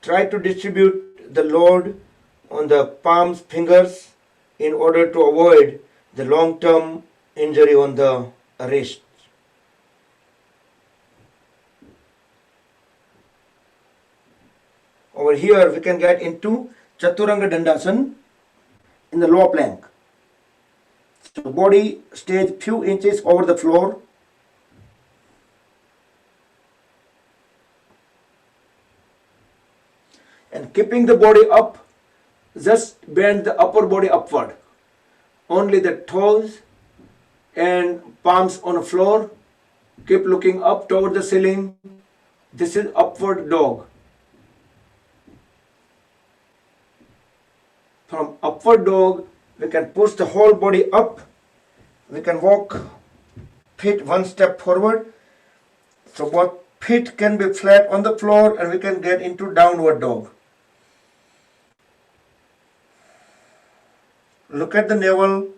Try to distribute the load on the palms, fingers in order to avoid the long-term injury on the wrist. Over here we can get into Chaturanga Dandasana in the lower plank. So body stays few inches over the floor. And keeping the body up, just bend the upper body upward. Only the toes and palms on the floor. Keep looking up toward the ceiling. This is upward dog. From upward dog, we can push the whole body up. We can walk feet one step forward. So both feet can be flat on the floor and we can get into downward dog. Look at the navel.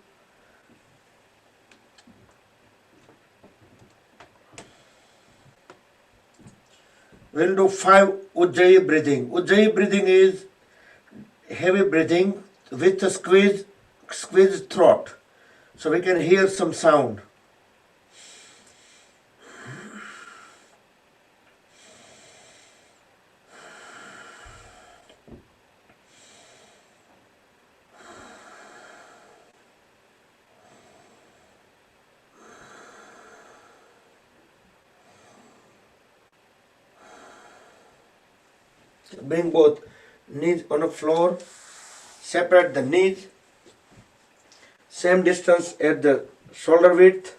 We'll do 5 Ujjayi breathing. Ujjayi breathing is heavy breathing with a squeezed throat. So we can hear some sound. Bring both knees on the floor, separate the knees, same distance at the shoulder width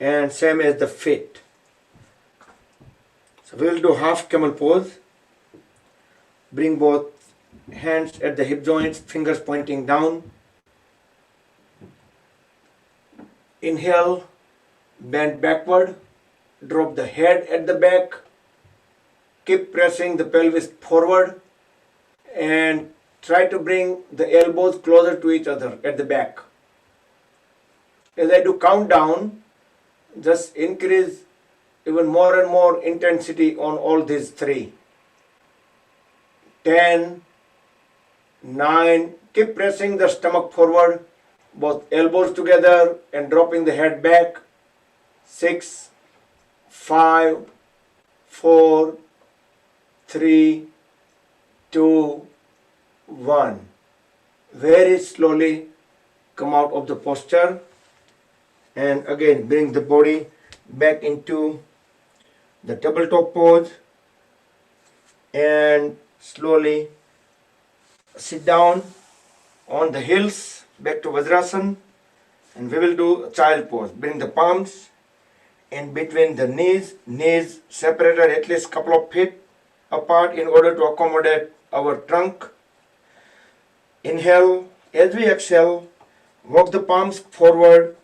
and same as the feet. So we will do half camel pose. Bring both hands at the hip joints, fingers pointing down. Inhale, bend backward, drop the head at the back. Keep pressing the pelvis forward and try to bring the elbows closer to each other at the back. As I do countdown, just increase even more and more intensity on all these 3. 10, 9, keep pressing the stomach forward, both elbows together and dropping the head back. 6, 5, 4, 3, 2, 1. Very slowly come out of the posture and again bring the body back into the tabletop pose and slowly sit down on the heels back to Vajrasana, and we will do child pose. Bring the palms in between the knees separated at least couple of feet apart in order to accommodate our trunk. Inhale. As we exhale, walk the palms forward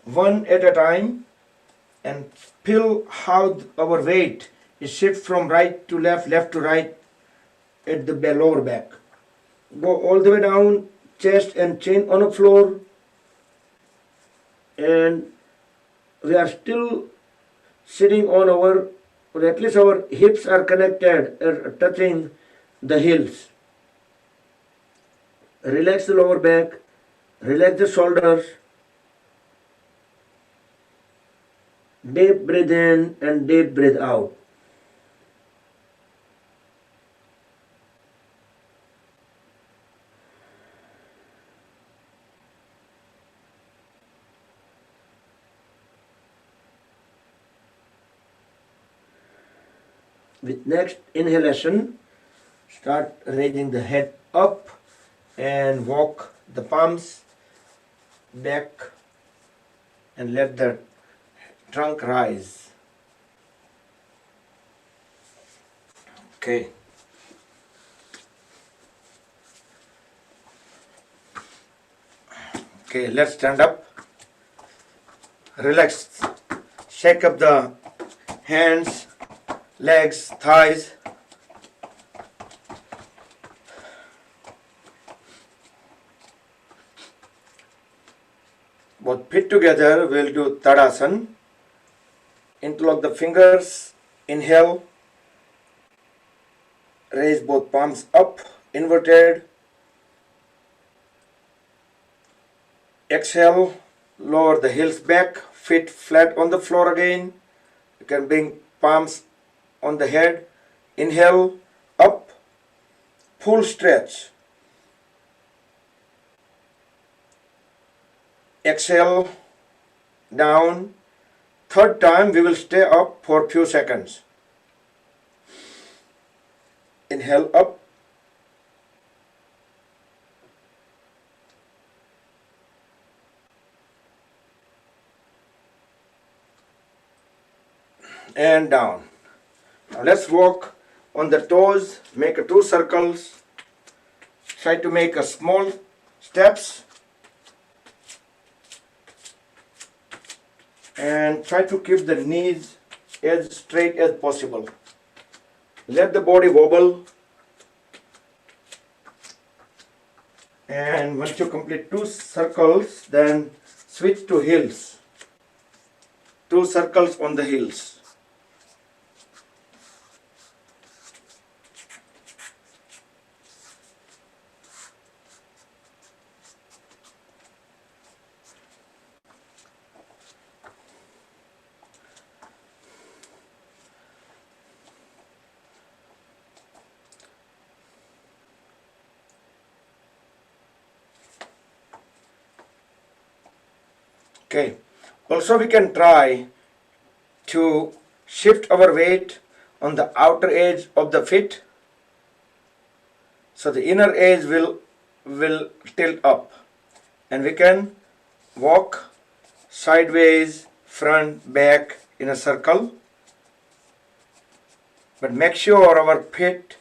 one at a time and feel how our weight is shift from right to left, left to right at the lower back. Go all the way down, chest and chin on the floor, and we are still sitting on our, or at least our hips are connected, touching the heels. Relax the lower back, relax the shoulders. Deep breathe in and deep breathe out. With next inhalation, start raising the head up and walk the palms back and let the trunk rise. Okay. Okay, let's stand up. Relax. Shake up the hands, legs, thighs. Both feet together, we'll do Tadasana. Interlock the fingers, inhale, raise both palms up, inverted. Exhale, lower the heels back, feet flat on the floor again. You can bring palms on the head. Inhale, up, full stretch. Exhale, down. Third time we will stay up for a few seconds. Inhale up. And down. Now let's walk on the toes, make 2 circles. Try to make a small steps. And try to keep the knees as straight as possible. Let the body wobble. And once you complete 2 circles, then switch to heels. 2 circles on the heels. Okay. Also we can try to shift our weight on the outer edge of the feet. So the inner edge will tilt up. And we can walk sideways, front, back in a circle. But make sure our feet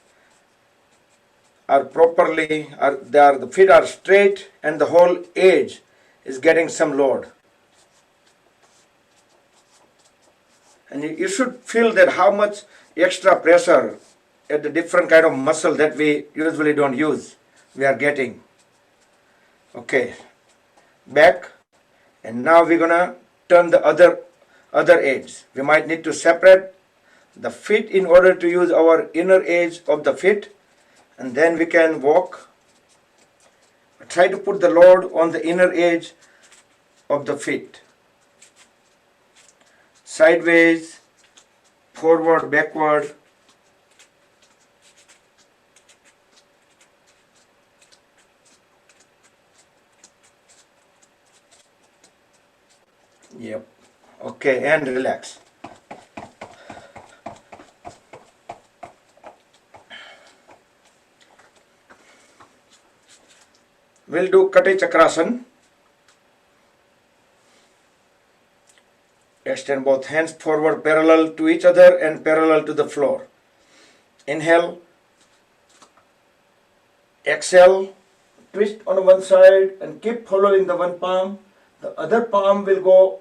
are properly, the feet are straight and the whole edge is getting some load. And you should feel that how much extra pressure at the different kind of muscle that we usually don't use, we are getting. Okay, back. And now we're gonna turn the other edge. We might need to separate the feet in order to use our inner edge of the feet. And then we can walk. Try to put the load on the inner edge of the feet. Sideways, forward, backward. Yep. Okay, and relax. We'll do Kati Chakrasana. Extend both hands forward parallel to each other and parallel to the floor. Inhale. Exhale. Twist on one side and keep following the one palm. The other palm will go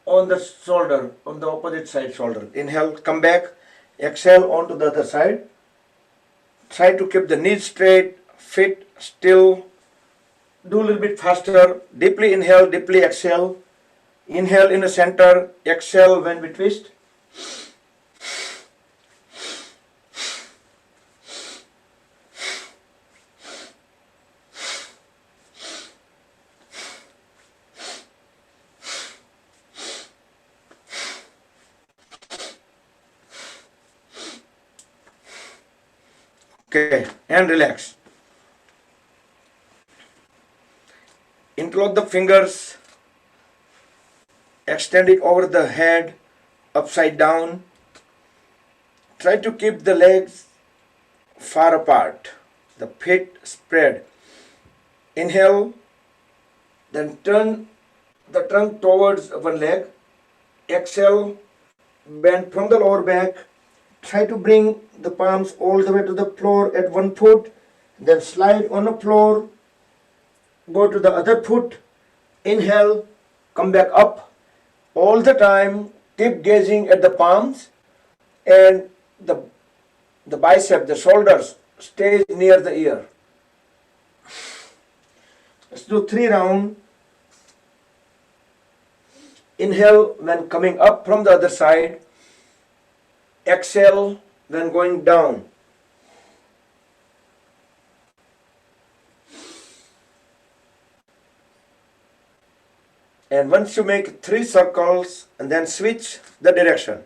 on the shoulder, on the opposite side shoulder. Inhale, come back. Exhale onto the other side. Try to keep the knees straight, feet still. Do a little bit faster. Deeply inhale, deeply exhale. Inhale in the center, exhale when we twist. Okay, and relax. Interlock the fingers. Extend it over the head, upside down. Try to keep the legs far apart, the feet spread. Inhale, then turn the trunk towards one leg. Exhale, bend from the lower back. Try to bring the palms all the way to the floor at one foot, then slide on the floor, go to the other foot, Inhale, come back up. All the time, keep gazing at the palms and the bicep, the shoulders, stays near the ear. Let's do 3 rounds. Inhale when coming up from the other side. Exhale when going down. And once you make 3 circles, and then switch the direction.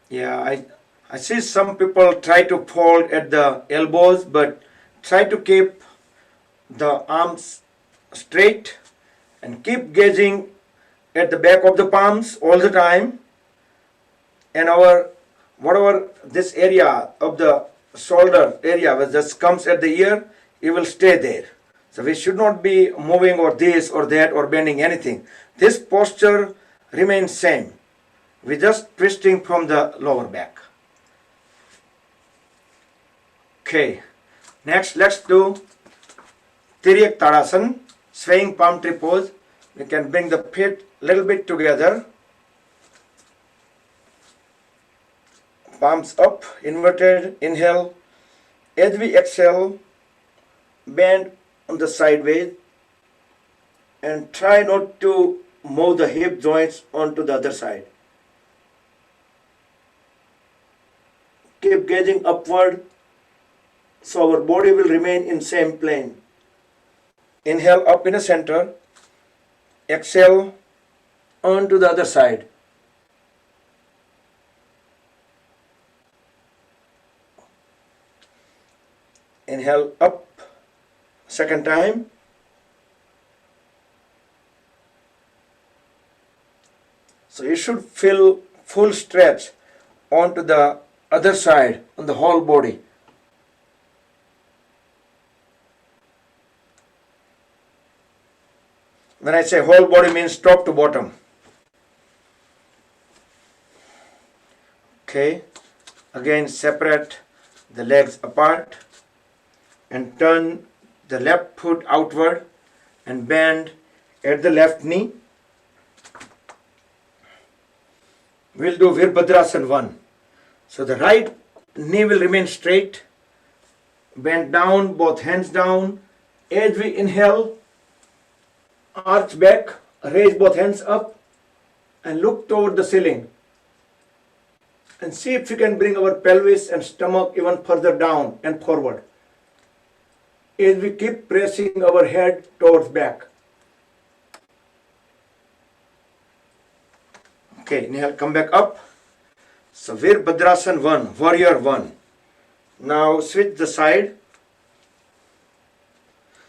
Yeah, I see some people try to fold at the elbows, but try to keep the arms straight and keep gazing at the back of the palms all the time. And our whatever this area of the shoulder area which just comes at the ear, it will stay there. So we should not be moving or this or that or bending anything. This posture remains same. We're just twisting from the lower back. Okay, next let's do Tiryak Tadasana, swaying palm tree pose. We can bring the feet a little bit together. Palms up, inverted, inhale. As we exhale, bend on the sideways and try not to move the hip joints onto the other side. Keep gazing upward so our body will remain in same plane. Inhale up in the center, exhale onto the other side. Inhale up, second time. So you should feel full stretch onto the other side on the whole body. When I say whole body means top to bottom. Okay, again separate the legs apart and turn the left foot outward and bend at the left knee. We'll do Virbhadrasana 1. So the right knee will remain straight, bend down, both hands down. As we inhale, arch back, raise both hands up and look toward the ceiling. And see if we can bring our pelvis and stomach even further down and forward. As we keep pressing our head towards back. Okay, inhale, come back up. So Virbhadrasana 1, Warrior 1. Now switch the side.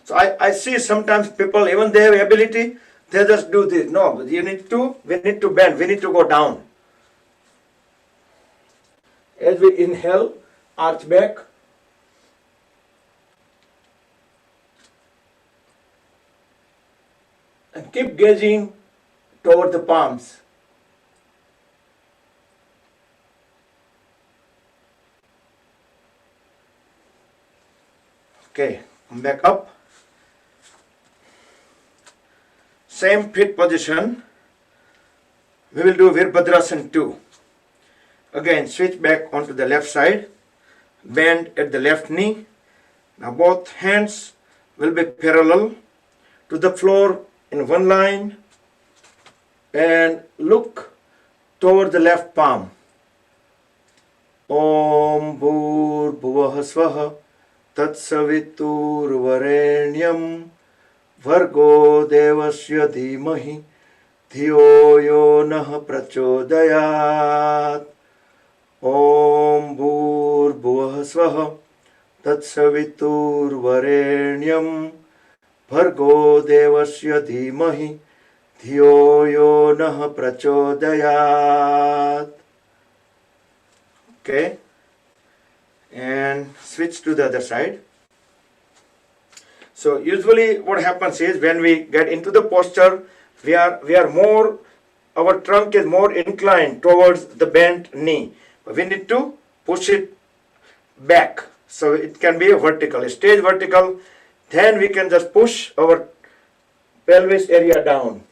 So I see sometimes people, even they have ability, they just do this. No, we need to bend, we need to go down. As we inhale, arch back. And keep gazing toward the palms. Okay, come back up. Same feet position. We will do Virbhadrasana 2. Again, switch back onto the left side. Bend at the left knee. Now both hands will be parallel to the floor in one line. And look toward the left palm. Om Bhur Bhuvah Swaha Tatsaviturvarenyam Vargo Devasya Dhimahi Dhiyo Yo Nah Prachodayat. Om Bhur Bhuvah Swaha Tatsaviturvarenyam Vargo Devasya Dhimahi धियो यो नः prachodayat. Okay, and switch to the other side. So usually what happens is when we get into the posture, we are more, our trunk is more inclined towards the bent knee. But we need to push it back. So it can be a vertical, it stays vertical. Then we can just push our pelvis area down.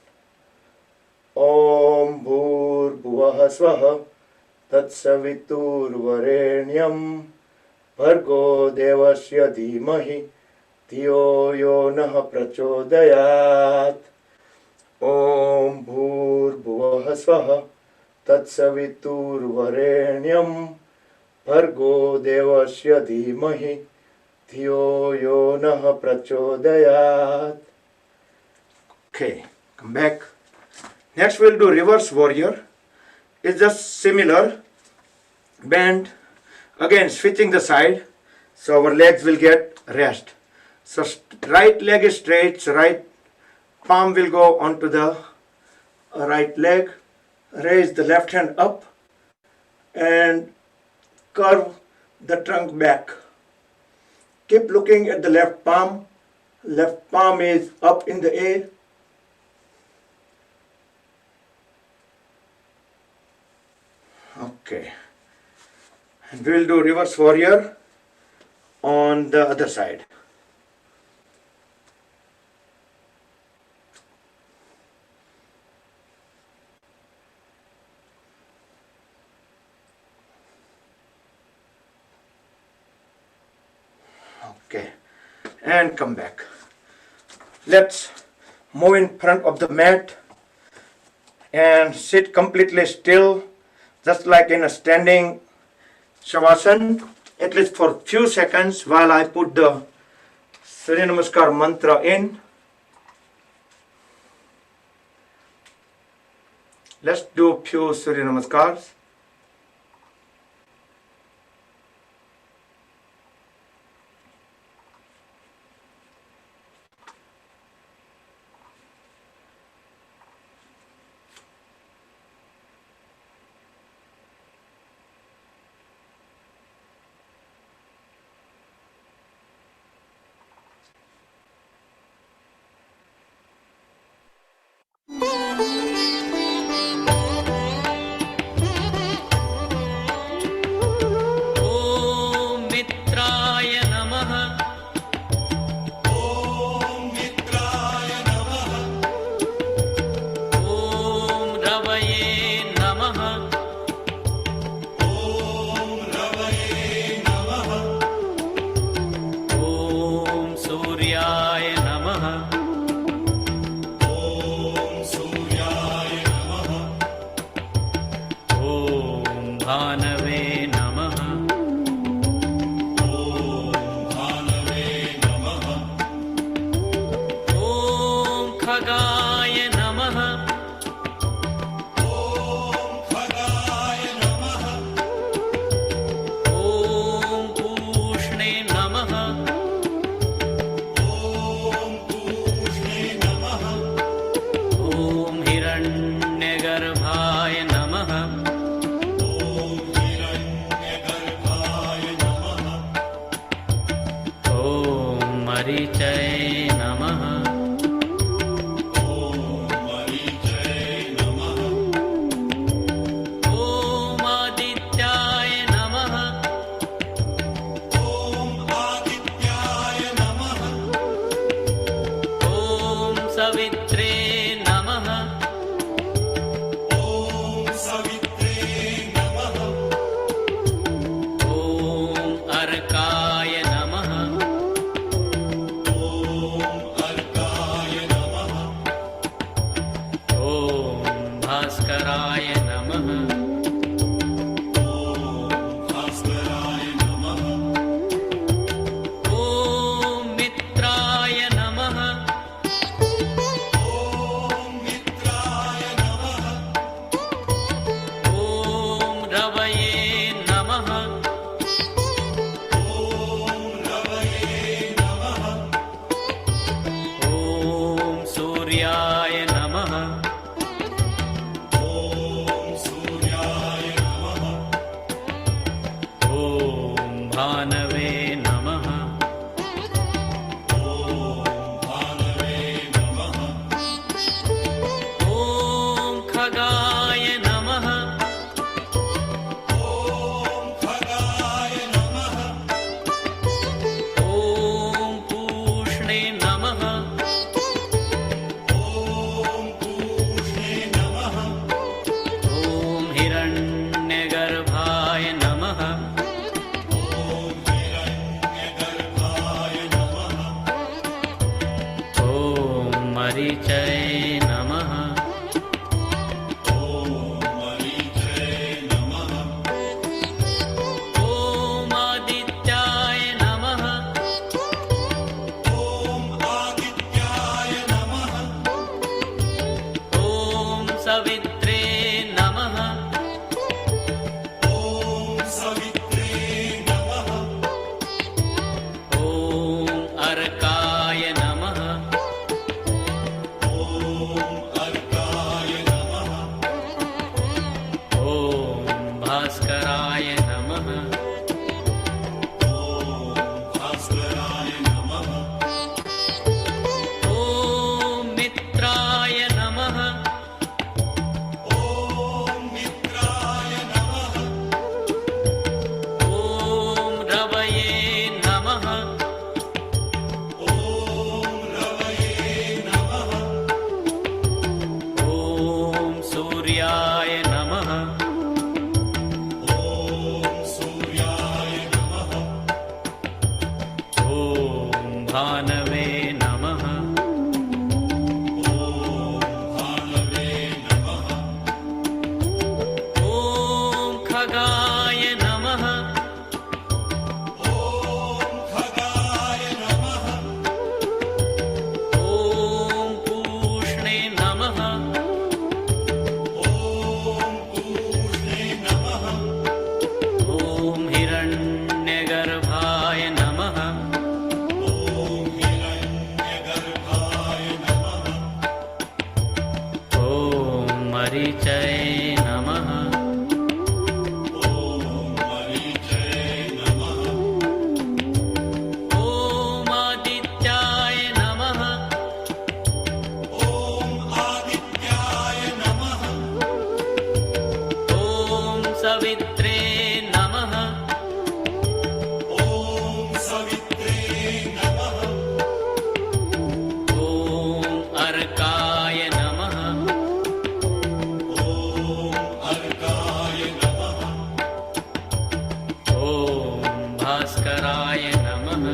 Om Bhur Bhuvah Swaha Tatsavitur Varenyam Bhargo Devasya Dhimahi Dhiyo Yo Nah Prachodayat. Om Bhur Bhuvah Swaha Tatsavitur Varenyam Bhargo Devasya Dhimahi Dhiyo Yo Nah Prachodayat. Okay, come back. Next we'll do reverse warrior. It's just similar. Bend. Again switching the side. So our legs will get rest. So right leg is straight. So right palm will go onto the right leg. Raise the left hand up. And curve the trunk back. Keep looking at the left palm. Left palm is up in the air. Okay, and we will do reverse warrior on the other side. Okay, and come back. Let's move in front of the mat and sit completely still, just like in a standing Shavasana, at least for few seconds while I put the Surya Namaskar mantra in. Let's do a few Surya Namaskars. मरीचये नमः। ॐ आदित्याय नमः। ॐ सवित्रे नमः। ॐ अर्काय नमः। ॐ भास्कराय नमः। ॐ मित्राय नमः। ॐ रवये नमः। ॐ सूर्याय नमः। ॐ भानवे नमः। ॐ खगाय नमः। ॐ पूष्णे नमः। ॐ हिरण्यगर्भाय नमः। ॐ मरीचये नमः। ॐ आदित्याय नमः। ॐ सवित्रे नमः। ॐ अर्काय नमः। ॐ भास्कराय नमः।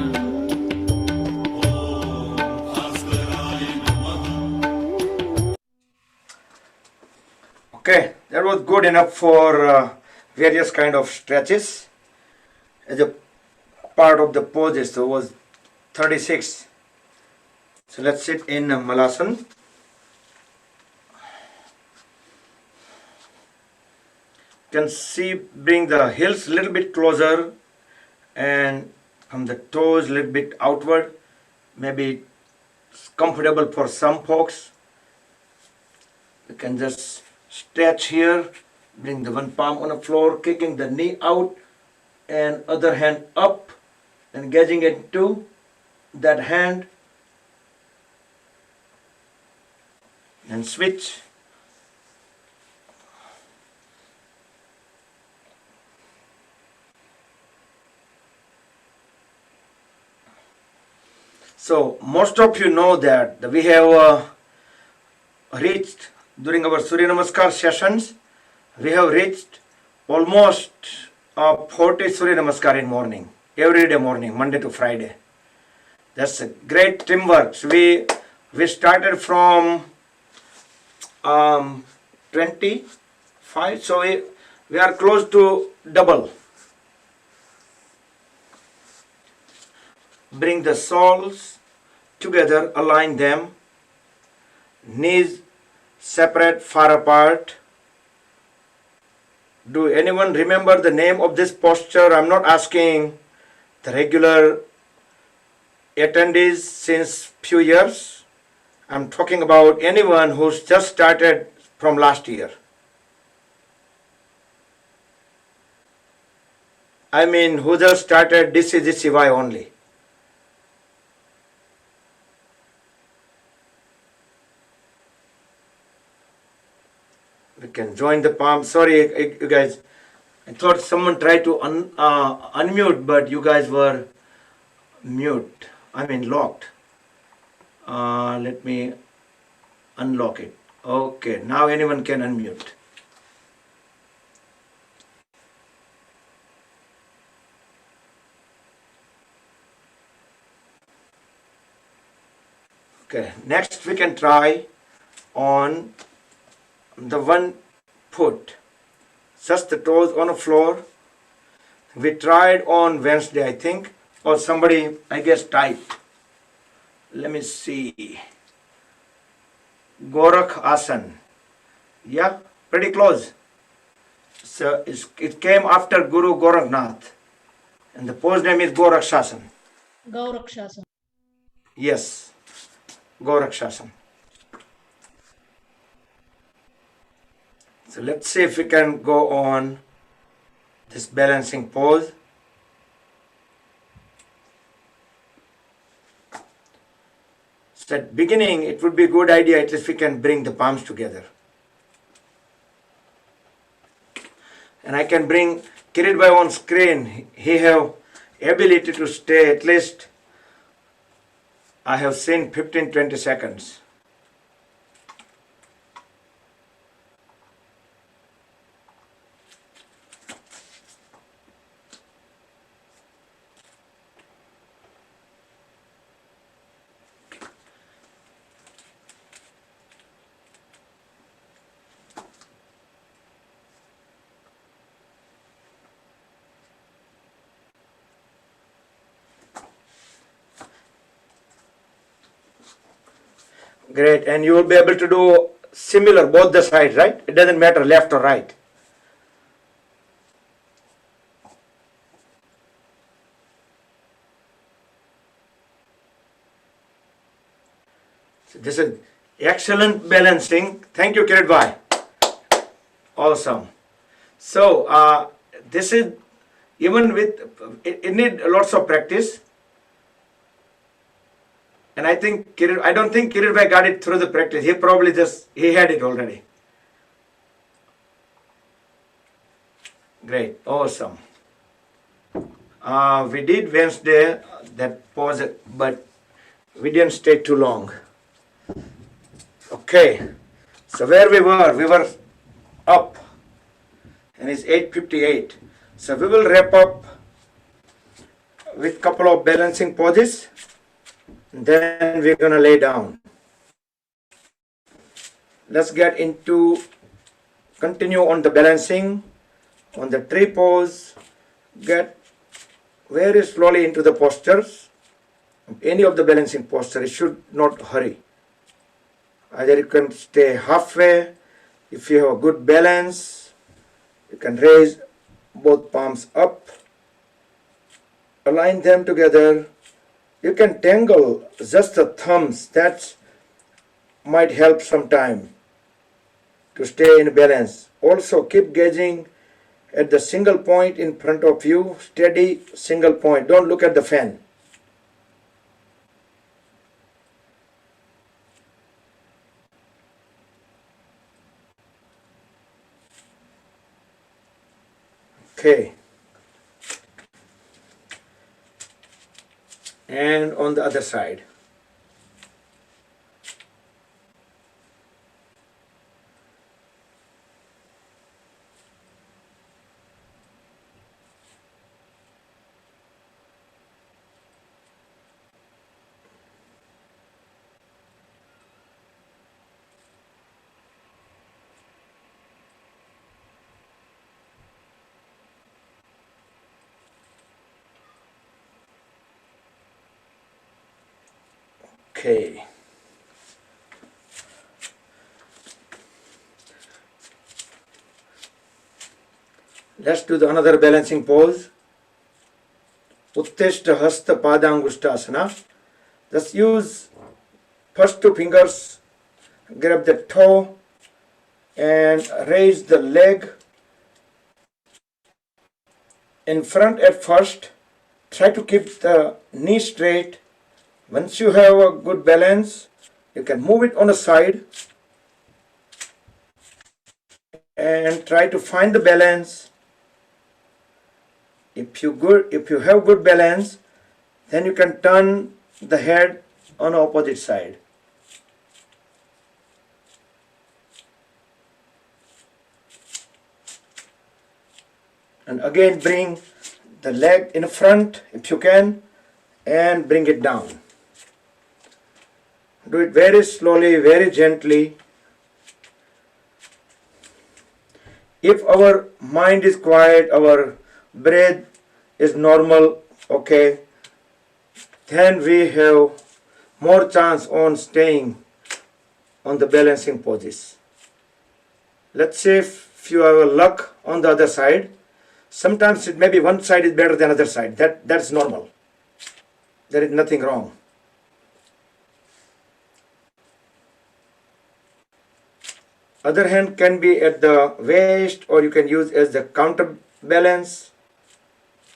Okay, that was good enough for various kind of stretches. As a part of the poses, so it was 36. So let's sit in Malasana. You can see, bring the heels a little bit closer and from the toes a little bit outward. Maybe it's comfortable for some folks. You can just stretch here, bring the one palm on the floor, kicking the knee out and other hand up, engaging into that hand and switch. So most of you know that we have reached during our Surya Namaskar sessions, we have reached almost 40 Surya Namaskar in morning, every day morning, Monday to Friday. That's a great teamwork. So we started from 25, so we are close to double. Bring the soles together, align them, knees separate, far apart. Do anyone remember the name of this posture? I'm not asking the regular attendees since few years. I'm talking about anyone who's just started from last year. I mean, who just started DCGCY only. We can join the palm. Sorry, you guys. I thought someone tried to unmute, but you guys were mute. I mean locked. Let me unlock it. Okay, now anyone can unmute. Okay, next we can try on the 1 foot. Just the toes on the floor. We tried on Wednesday, I think, or somebody, I guess, typed. Let me see. Gorakh Asan. Yeah, pretty close. So it came after Guru Gorakhnath. And the pose name is Gorakshasana. Gaurakshasana. Yes, Gorakshasana. So let's see if we can go on this balancing pose. So at beginning, it would be a good idea at least we can bring the palms together. And I can bring Kirit Bhai on screen. He have ability to stay at least, I have seen 15-20 seconds. Great, and you will be able to do similar both the sides, right? It doesn't matter left or right. So this is excellent balancing. Thank you, Kirit Bhai. Awesome. So this is even with it need lots of practice. And I think I don't think Kirit Bhai got it through the practice. He probably he had it already. Great, awesome. We did Wednesday that pause, but we didn't stay too long. Okay, so where we were up, and it's 8:58. So we will wrap up with couple of balancing poses. Then we're going to lay down. Let's get continue on the balancing, on the tree pose. Get very slowly into the postures. Any of the balancing postures, you should not hurry. Either you can stay halfway. If you have a good balance, you can raise both palms up, align them together. You can tangle just the thumbs. That might help sometime to stay in balance. Also keep gazing at the single point in front of you. Steady single point. Don't look at the fan. Okay. And on the other side. Okay. Let's do another balancing pose. Uttishta Hasta Padangushtasana. Just use first 2 fingers, grab the toe and raise the leg in front at first. Try to keep the knee straight. Once you have a good balance, you can move it on the side and try to find the balance. If you have good balance, then you can turn the head on the opposite side. And again bring the leg in front if you can and bring it down. Do it very slowly, very gently. If our mind is quiet, our breath is normal, okay, then we have more chance on staying on the balancing poses. Let's say if you have a luck on the other side, sometimes it may be one side is better than other side. That's normal. There is nothing wrong. Other hand can be at the waist, or you can use as the counterbalance,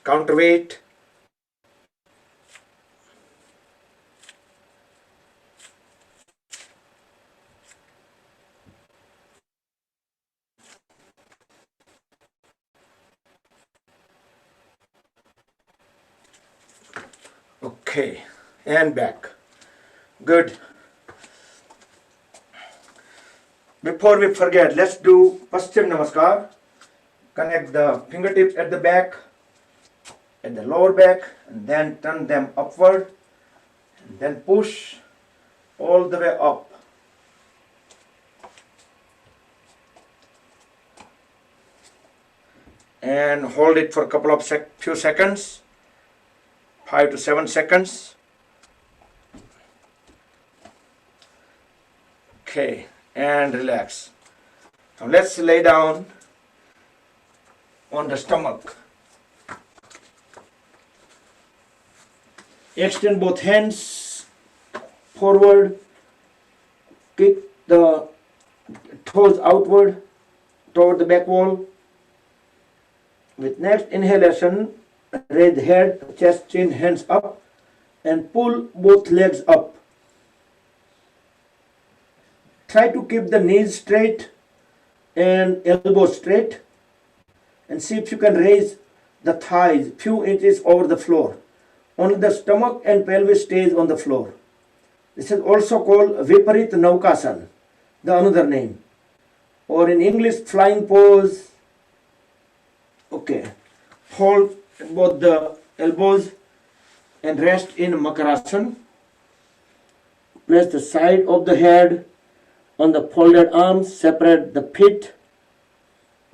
counterweight. Okay, and back. Good. Before we forget, let's do Paschim Namaskar. Connect the fingertips at the back, at the lower back, and then turn them upward, and then push all the way up. And hold it for a couple of few seconds, 5 to 7 seconds. Okay, and relax. Now let's lay down on the stomach. Extend both hands forward, kick the toes outward toward the back wall. With next inhalation, raise head, chest, chin, hands up, and pull both legs up. Try to keep the knees straight and elbows straight, and see if you can raise the thighs few inches over the floor. Only the stomach and pelvis stays on the floor. This is also called Viparit Naukasana, the another name, or in English flying pose. Okay, hold both the elbows and rest in Makarasana. Place the side of the head on the folded arms, separate the feet,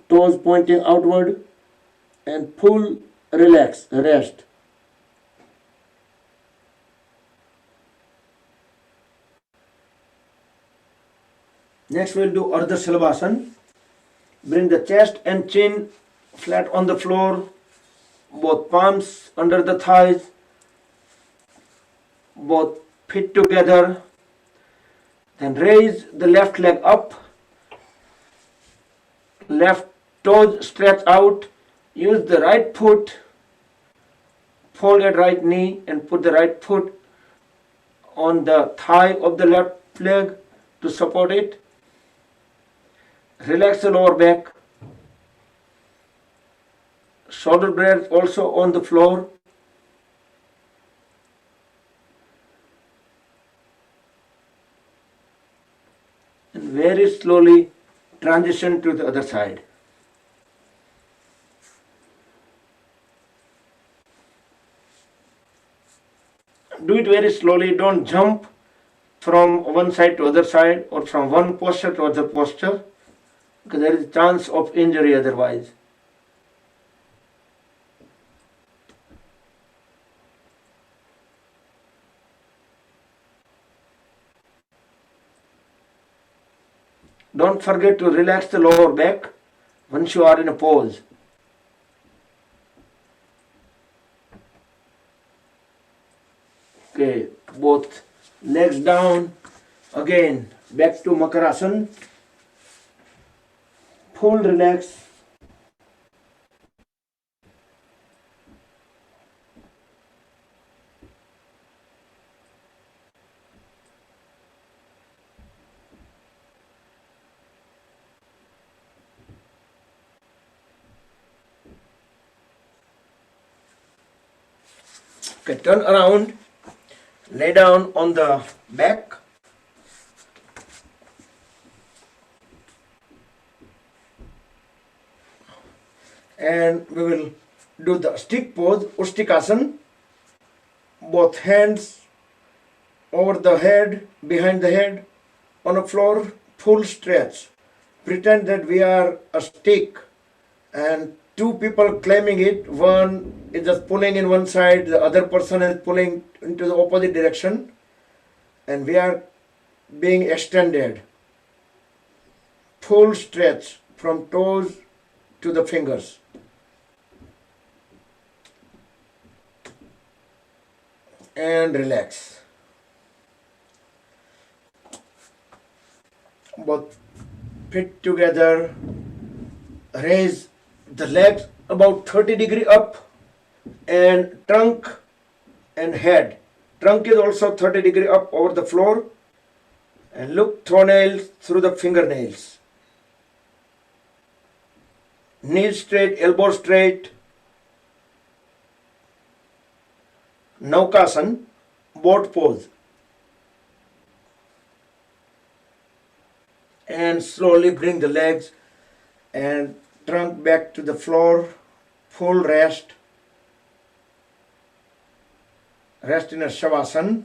toes pointing outward, and pull, relax, rest. Next we'll do Ardha Salabhasana. Bring the chest and chin flat on the floor, both palms under the thighs, both feet together. Then raise the left leg up, left toes stretch out. Use the right foot, fold at right knee, and put the right foot on the thigh of the left leg to support it. Relax the lower back. Shoulder blades also on the floor. And very slowly transition to the other side. Do it very slowly. Don't jump from one side to other side or from one posture to other posture, because there is a chance of injury otherwise. Don't forget to relax the lower back once you are in a pose. Okay, both legs down. Again, back to Makarasana. Full relax. Okay, turn around, lay down on the back. And we will do the stick pose, Ustikasana. Both hands over the head, behind the head, on the floor, full stretch. Pretend that we are a stick and two people climbing it. One is just pulling in one side, the other person is pulling into the opposite direction, and we are being extended. Full stretch from toes to the fingers. And relax. Both feet together. Raise the legs about 30 degrees up, and trunk and head. Trunk is also 30 degrees up over the floor, and look toenails through the fingernails. Knees straight, elbows straight. Naukasana, boat pose. And slowly bring the legs and trunk back to the floor. Full rest. Rest in a Shavasana.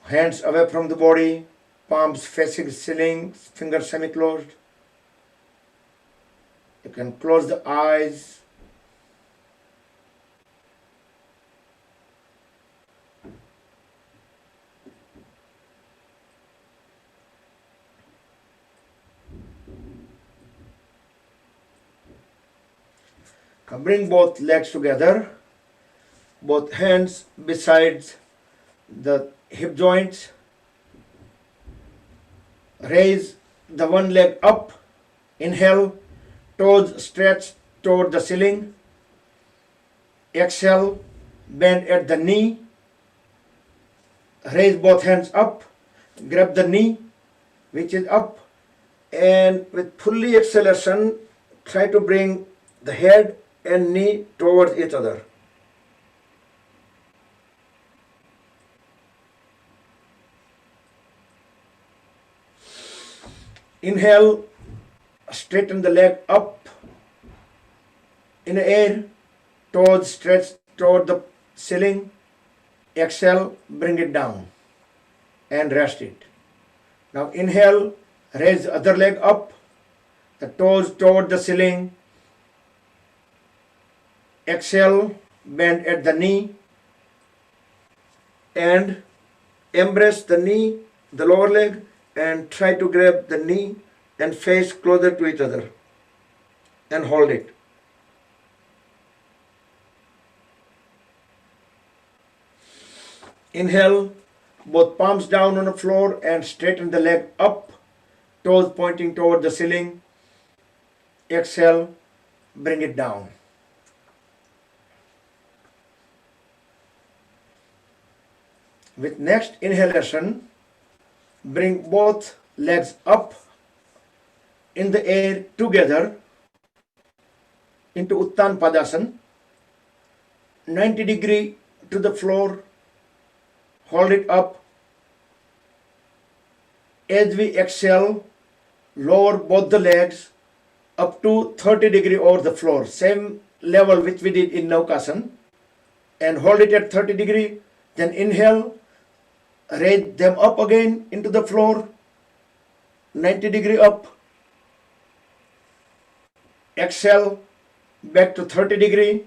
Hands away from the body, palms facing ceiling, fingers semi-closed. You can close the eyes. Bring both legs together, both hands beside the hip joints. Raise the one leg up. Inhale, toes stretch toward the ceiling. Exhale, bend at the knee. Raise both hands up. Grab the knee, which is up, and with fully acceleration, try to bring the head and knee towards each other. Inhale, straighten the leg up in the air, toes stretch toward the ceiling. Exhale, bring it down and rest it. Now inhale, raise the other leg up, the toes toward the ceiling. Exhale, bend at the knee and embrace the knee, the lower leg, and try to grab the knee and face closer to each other and hold it. Inhale, both palms down on the floor and straighten the leg up, toes pointing toward the ceiling. Exhale, bring it down. With next inhalation, bring both legs up in the air together into Uttan Padasana, 90 degrees to the floor. Hold it up. As we exhale, lower both the legs up to 30 degrees over the floor, same level which we did in Naukasana, and hold it at 30 degrees. Then inhale, raise them up again into the floor, 90 degrees up. Exhale, back to 30 degrees.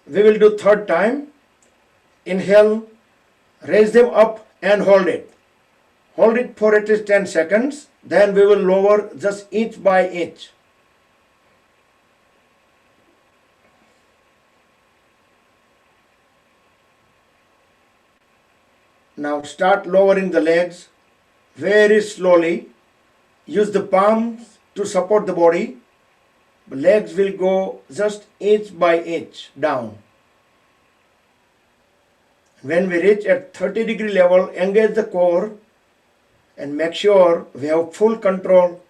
We will do third time. Inhale, raise them up and hold it. Hold it for at least 10 seconds. Then we will lower just inch by inch. Now start lowering the legs very slowly. Use the palms to support the body. The legs will go just inch by inch down. When we reach at 30 degree level, engage the core and make sure we have full control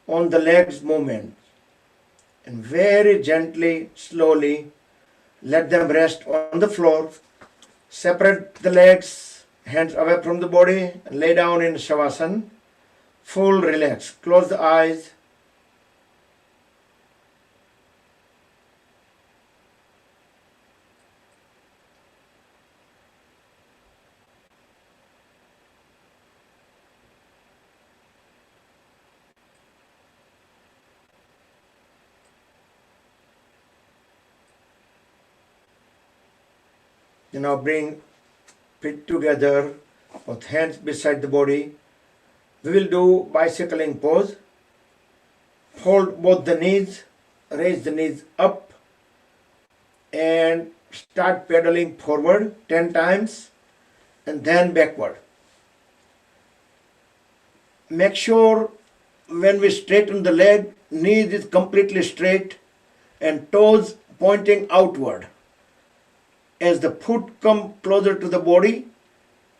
on the legs movement. And very gently, slowly, let them rest on the floor. Separate the legs, hands away from the body, and lay down in Shavasana. Full relax. Close the eyes. You now bring feet together, both hands beside the body. We will do bicycling pose. Hold both the knees, raise the knees up, and start pedaling forward 10 times and then backward. Make sure when we straighten the leg, knees is completely straight and toes pointing outward. As the foot come closer to the body,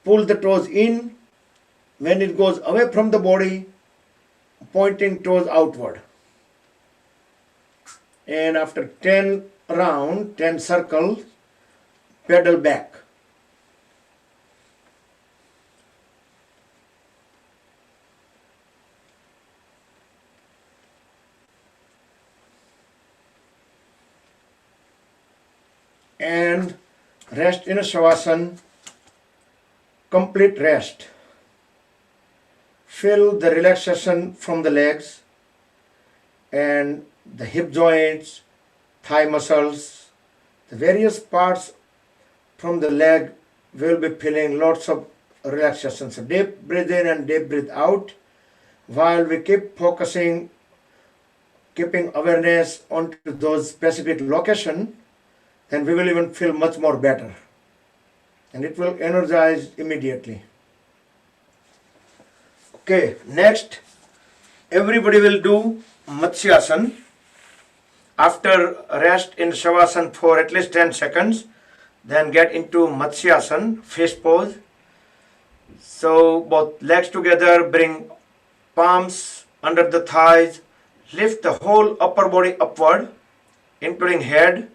pull the toes in. When it goes away from the body, pointing toes outward. And after 10 rounds, 10 circles, pedal back. And rest in a Shavasana, complete rest. Feel the relaxation from the legs and the hip joints, thigh muscles, the various parts from the leg will be feeling lots of relaxation. So deep breathe in and deep breathe out while we keep focusing, keeping awareness onto those specific locations, then we will even feel much more better. And it will energize immediately. Okay, next, everybody will do Matsyasana. After rest in Shavasana for at least 10 seconds, then get into Matsyasana, fish pose. So both legs together, bring palms under the thighs, lift the whole upper body upward, including head,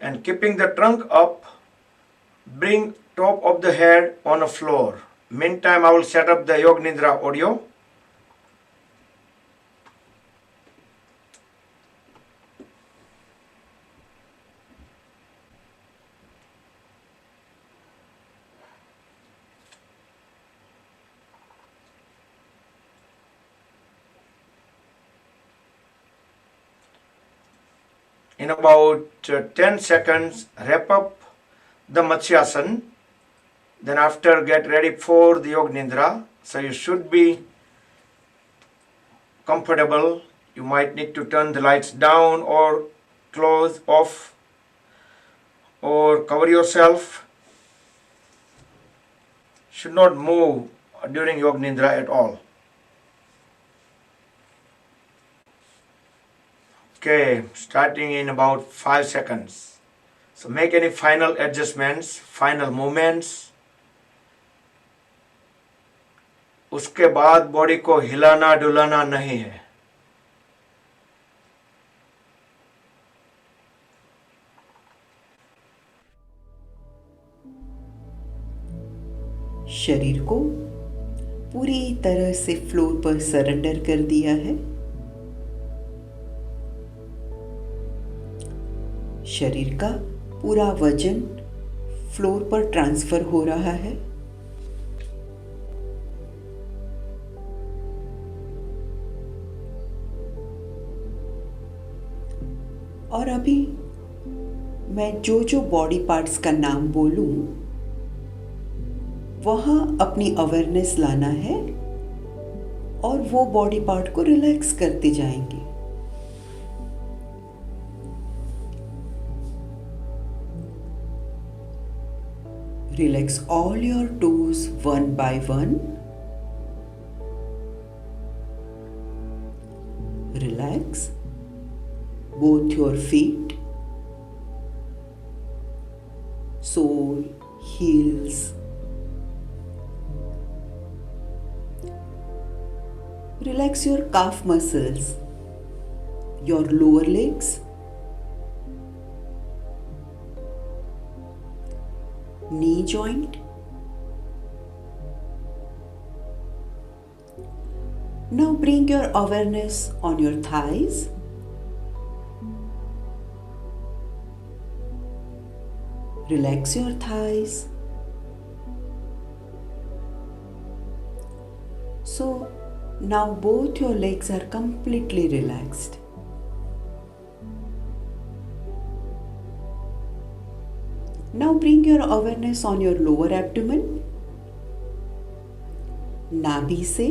and keeping the trunk up, bring top of the head on the floor. Meantime, I will set up the Yoga Nidra audio. In about 10 seconds, wrap up the Matsyasana. Then after, get ready for the Yoga Nidra. So you should be comfortable. You might need to turn the lights down or close off or cover yourself. Should not move during Yoga Nidra at all. Okay, starting in about 5 seconds. So make any final adjustments, final movements. उसके बाद body को हिलाना डुलाना नहीं है. शरीर को पूरी तरह से फ्लोर पर सरेंडर कर दिया है. शरीर का पूरा वजन फ्लोर पर ट्रांसफर हो रहा है. और अभी मैं जो जो बॉडी पार्ट्स का नाम बोलूं, वहां अपनी अवेयरनेस लाना है और वो बॉडी पार्ट को रिलैक्स करते जाएंगे. Relax all your toes one by one. Relax both your feet, sole, heels. Relax your calf muscles, your lower legs, knee joint. Now bring your awareness on your thighs. Relax your thighs. So now both your legs are completely relaxed. Now bring your awareness on your lower abdomen. नाभि से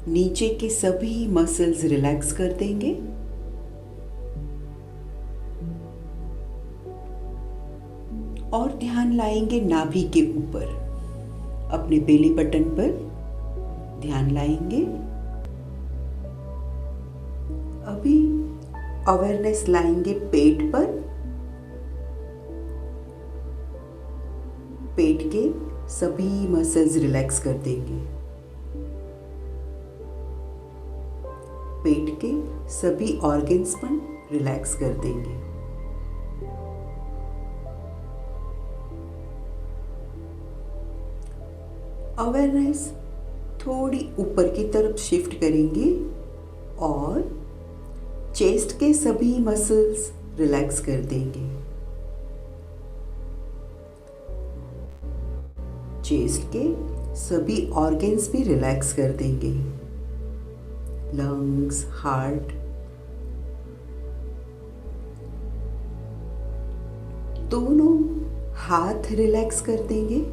नीचे के सभी muscles relax कर देंगे। और ध्यान लाएंगे नाभि के ऊपर, अपने बेली बटन पर ध्यान लाएंगे। अभी अवेयरनेस लाएंगे पेट पर। पेट के सभी मसल्स रिलैक्स कर देंगे। पेट के सभी ऑर्गन्स पर रिलैक्स कर देंगे। अवेयरनेस थोड़ी ऊपर की तरफ शिफ्ट करेंगे और चेस्ट के सभी मसल्स रिलैक्स कर देंगे। चेस्ट के सभी ऑर्गन्स भी रिलैक्स कर देंगे। लंग्स, हार्ट, दोनों हाथ रिलैक्स कर देंगे।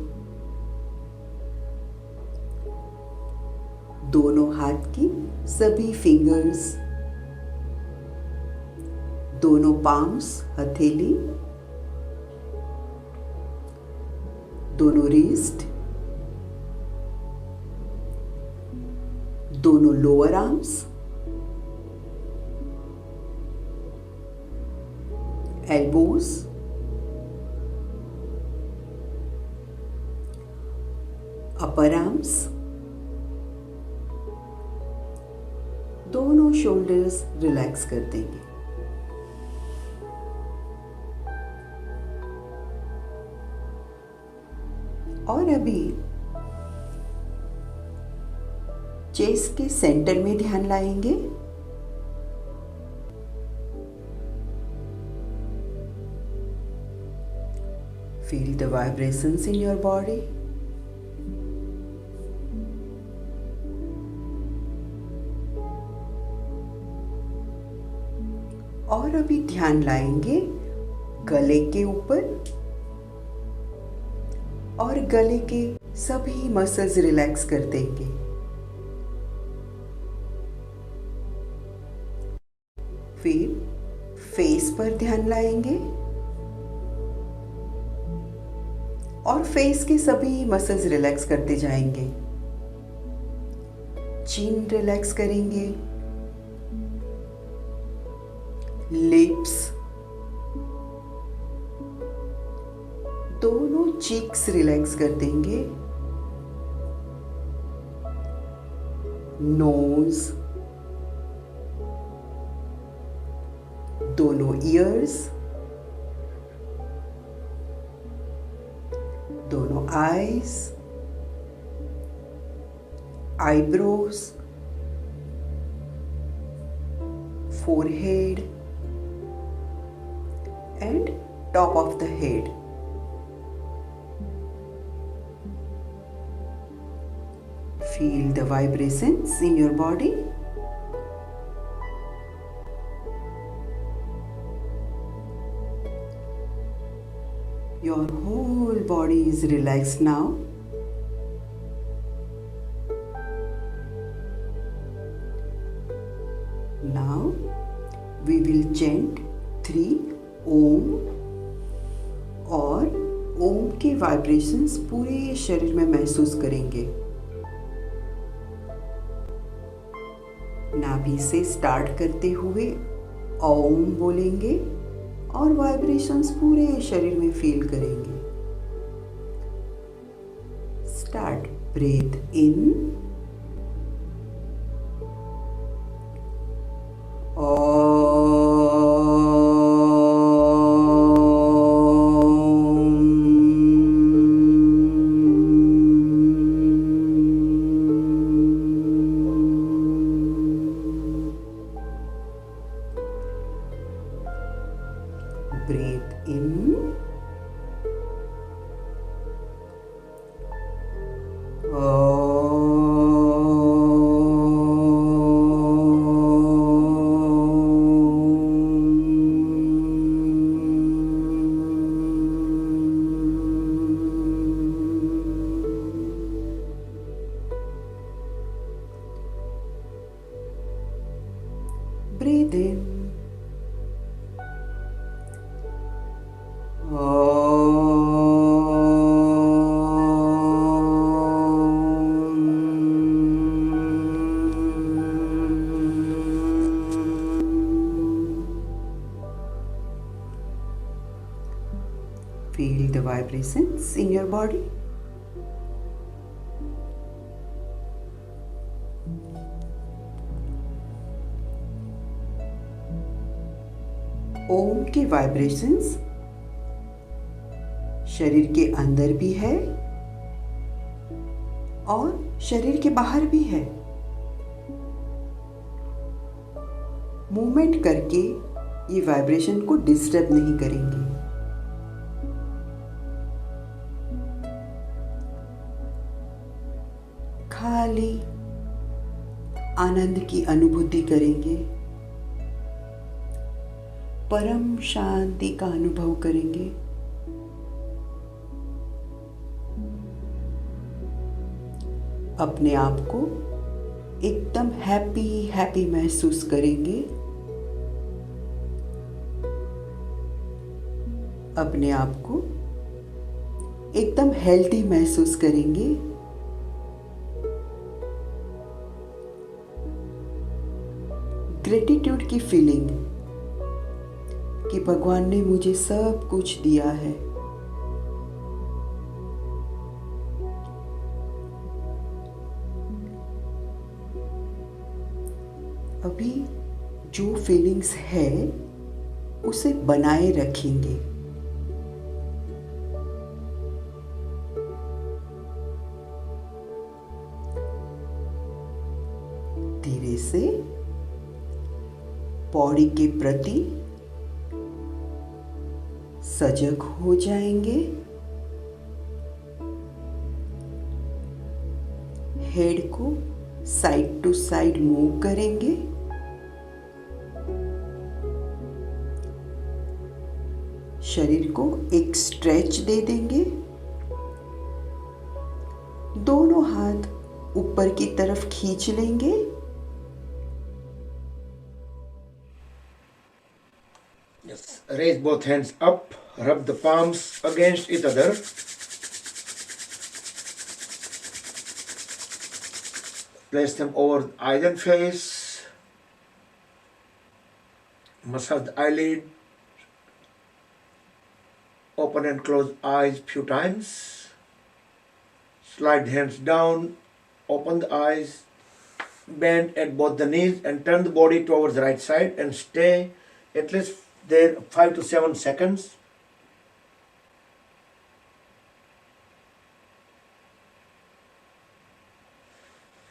दोनों हाथ की सभी फिंगर्स, दोनों पाम्स, हथेली, दोनों रिस्ट, दोनों लोअर आर्म्स, एल्बोज, अपर आर्म्स, दोनों शोल्डर्स रिलैक्स कर देंगे। और अभी चेस्ट के सेंटर में ध्यान लाएंगे। Feel the vibrations in your body. और अभी ध्यान लाएंगे गले के ऊपर और गले के सभी मसल्स रिलैक्स कर देंगे। फिर फेस पर ध्यान लाएंगे और फेस के सभी मसल्स रिलैक्स करते जाएंगे। चिन रिलैक्स करेंगे, लिप्स, दोनों चीक्स रिलैक्स कर देंगे, नोज, दोनों ईयर्स, दोनों eyes, eyebrows, forehead and top of the head. Feel the vibrations in your body. Your whole body is relaxed now. Now we will chant 3 ओम और ओम के वाइब्रेशंस पूरे शरीर में महसूस करेंगे। नाभि से स्टार्ट करते हुए ओम बोलेंगे और वाइब्रेशंस पूरे शरीर में फील करेंगे। Start, breathe in, breathe in, Om. breathe in. Feel the vibrations in your body. ओम के वाइब्रेशंस शरीर के अंदर भी है और शरीर के बाहर भी है। मूवमेंट करके ये वाइब्रेशन को डिस्टर्ब नहीं करेंगे। खाली आनंद की अनुभूति करेंगे, परम शांति का अनुभव करेंगे। अपने आप को एकदम हैप्पी हैप्पी महसूस करेंगे। अपने आप को एकदम हेल्दी महसूस करेंगे। ग्रेटिट्यूड की फीलिंग कि भगवान ने मुझे सब कुछ दिया है। अभी जो फीलिंग्स है उसे बनाए रखेंगे। धीरे से बॉडी के प्रति सजग हो जाएंगे। हेड को साइड टू साइड मूव करेंगे। शरीर को एक स्ट्रेच दे देंगे। दोनों हाथ ऊपर की तरफ खींच लेंगे। Yes. Raise both hands up, rub the palms against each other. Place them over the eyes and face. Massage the eyelid. Open and close eyes few times. Slide the hands down. Open the eyes. Bend at both the knees and turn the body towards the right side and stay at least there 5 to 7 seconds.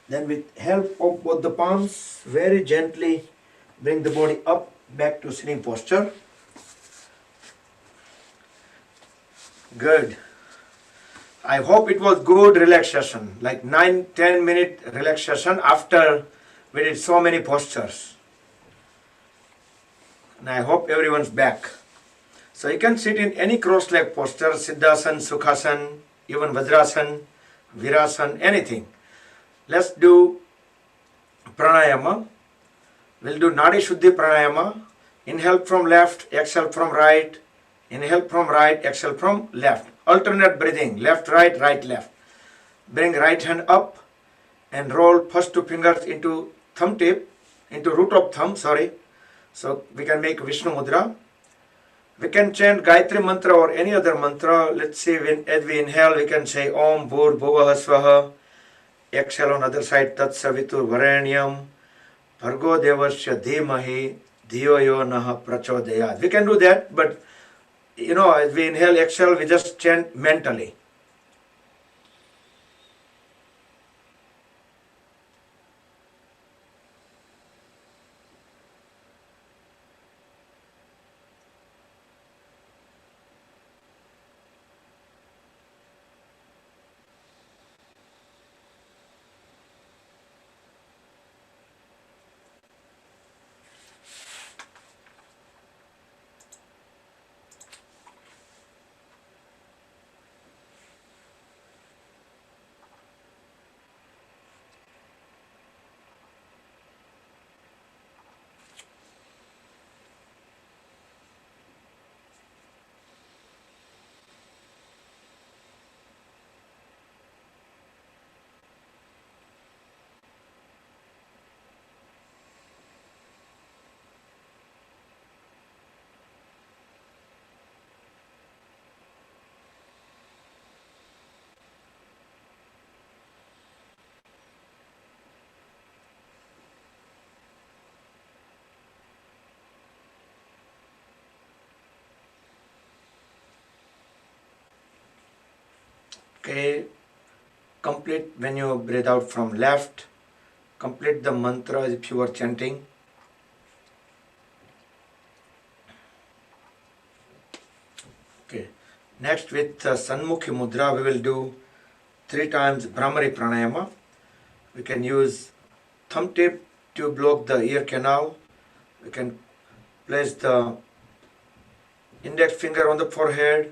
Then with help of both the palms, very gently bring the body up back to sitting posture. Good. I hope it was good relaxation, like 9-10 minute relaxation after we did so many postures. And I hope everyone's back. So you can sit in any cross-leg posture, Siddhasan, Sukhasan, even Vajrasan, Virasan, anything. Let's do pranayama. We'll do Nadi Shuddhi pranayama. Inhale from left, exhale from right. Inhale from right, exhale from left. Alternate breathing, left, right, left. Bring right hand up and roll first two fingers into thumb tip, into root of thumb, So we can make Vishnu Mudra. We can chant Gayatri mantra or any other mantra. Let's see, as we inhale, we can say Om Bhur Bhuvah Swaha. Exhale on other side, Tat Savitur Varenyam. Bhargo Devasya Dhimahi Dhiyo Yo Naha Prachodayat. We can do that, but as we inhale, exhale, we just chant mentally. Okay, complete when you breathe out from left. Complete the mantra if you are chanting. Okay. Next with Sanmukhi Mudra we will do 3 times Brahmari Pranayama. We can use thumb tip to block the ear canal. We can place the index finger on the forehead,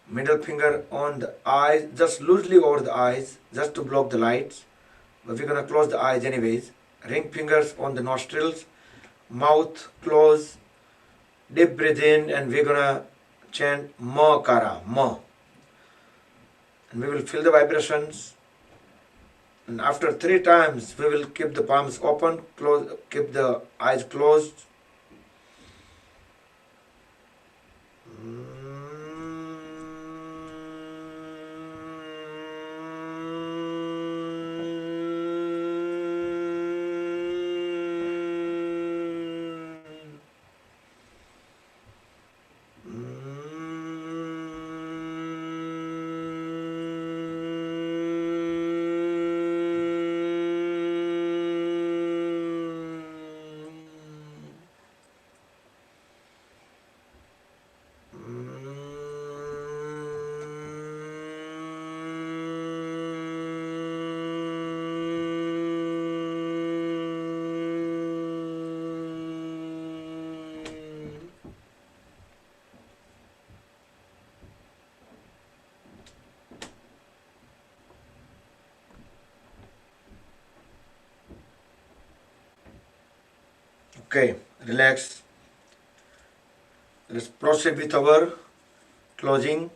middle finger on the eyes, just loosely over the eyes, just to block the lights. But we're gonna close the eyes anyways. Ring fingers on the nostrils, mouth close, deep breathe in, and we're gonna chant Ma Kara, Ma. And we will feel the vibrations. And after 3 times, we will keep the palms open, keep the eyes closed. Okay, relax. Let's proceed with our closing. You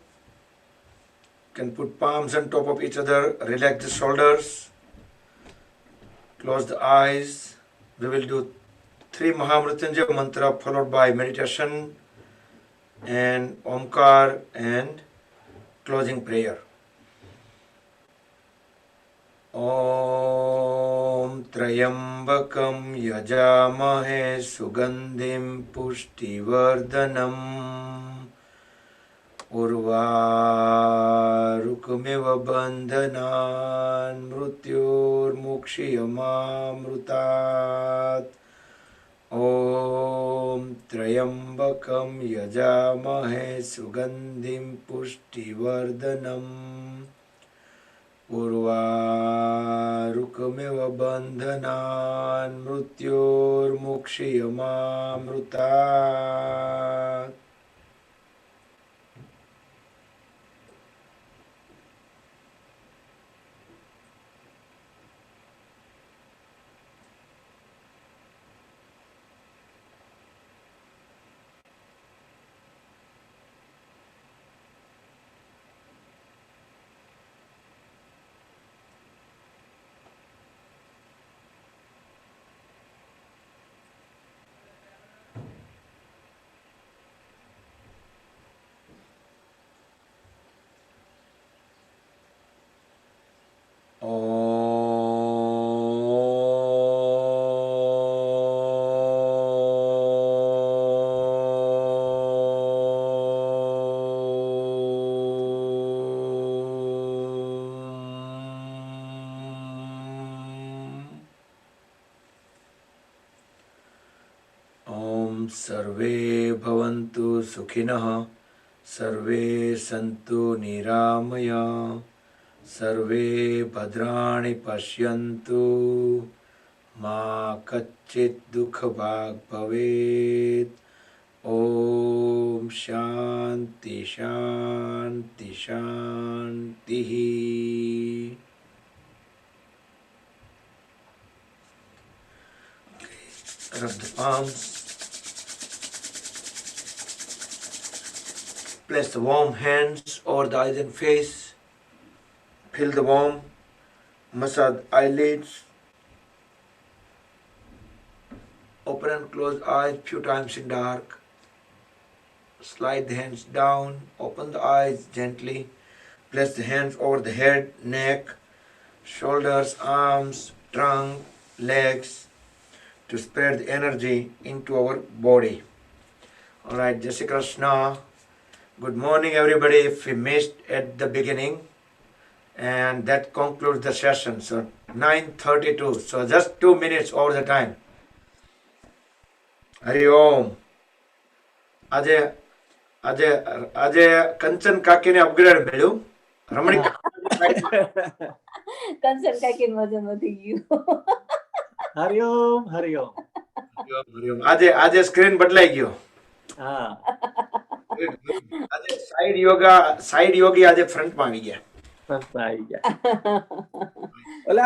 can put palms on top of each other, relax the shoulders, close the eyes. We will do 3 Mahamrityunjaya mantra followed by meditation and Omkar and closing prayer. Om Trayambakam Yajamahe Sugandhim Pushtivardhanam Urvarukumiva Bandhanan Mrutyur Mukshiyamamrutat. Om Trayambakam Yajamahe Sugandhim Pushtivardhanam Urvarukumiva bandhanan mrutyor mukshiyamamrutat. Om Sarve Bhavantu Sukhinah Sarve Santu Niramaya Sarve Bhadrani Pashyantu Ma Kachit Dukha Bhag Bhavet. Om Shanti Shanti Shanti. Rub the palms. Place the warm hands over the eyes and face. Feel the warm. Massage eyelids. Open and close eyes few times in dark. Slide the hands down. Open the eyes gently. Place the hands over the head, neck, shoulders, arms, trunk, legs to spread the energy into our body. Alright, Jai Shri Krishna. Good morning everybody. If we missed at the beginning, and that concludes the session. So 9:32. So just 2 minutes over the time. Hari Om. આજે આજે આજે કંચન કાકીને upgrade મળ્યું. રમણી કંચન કાકી મજા નથી ગયું. હરિઓમ હરિઓમ. આજે આજે સ્ક્રીન બદલાઈ ગયો. હા આજે સાઈડ યોગી આજે ફ્રન્ટમાં આવી ગયા. બસ આવી ગયા. ઓલા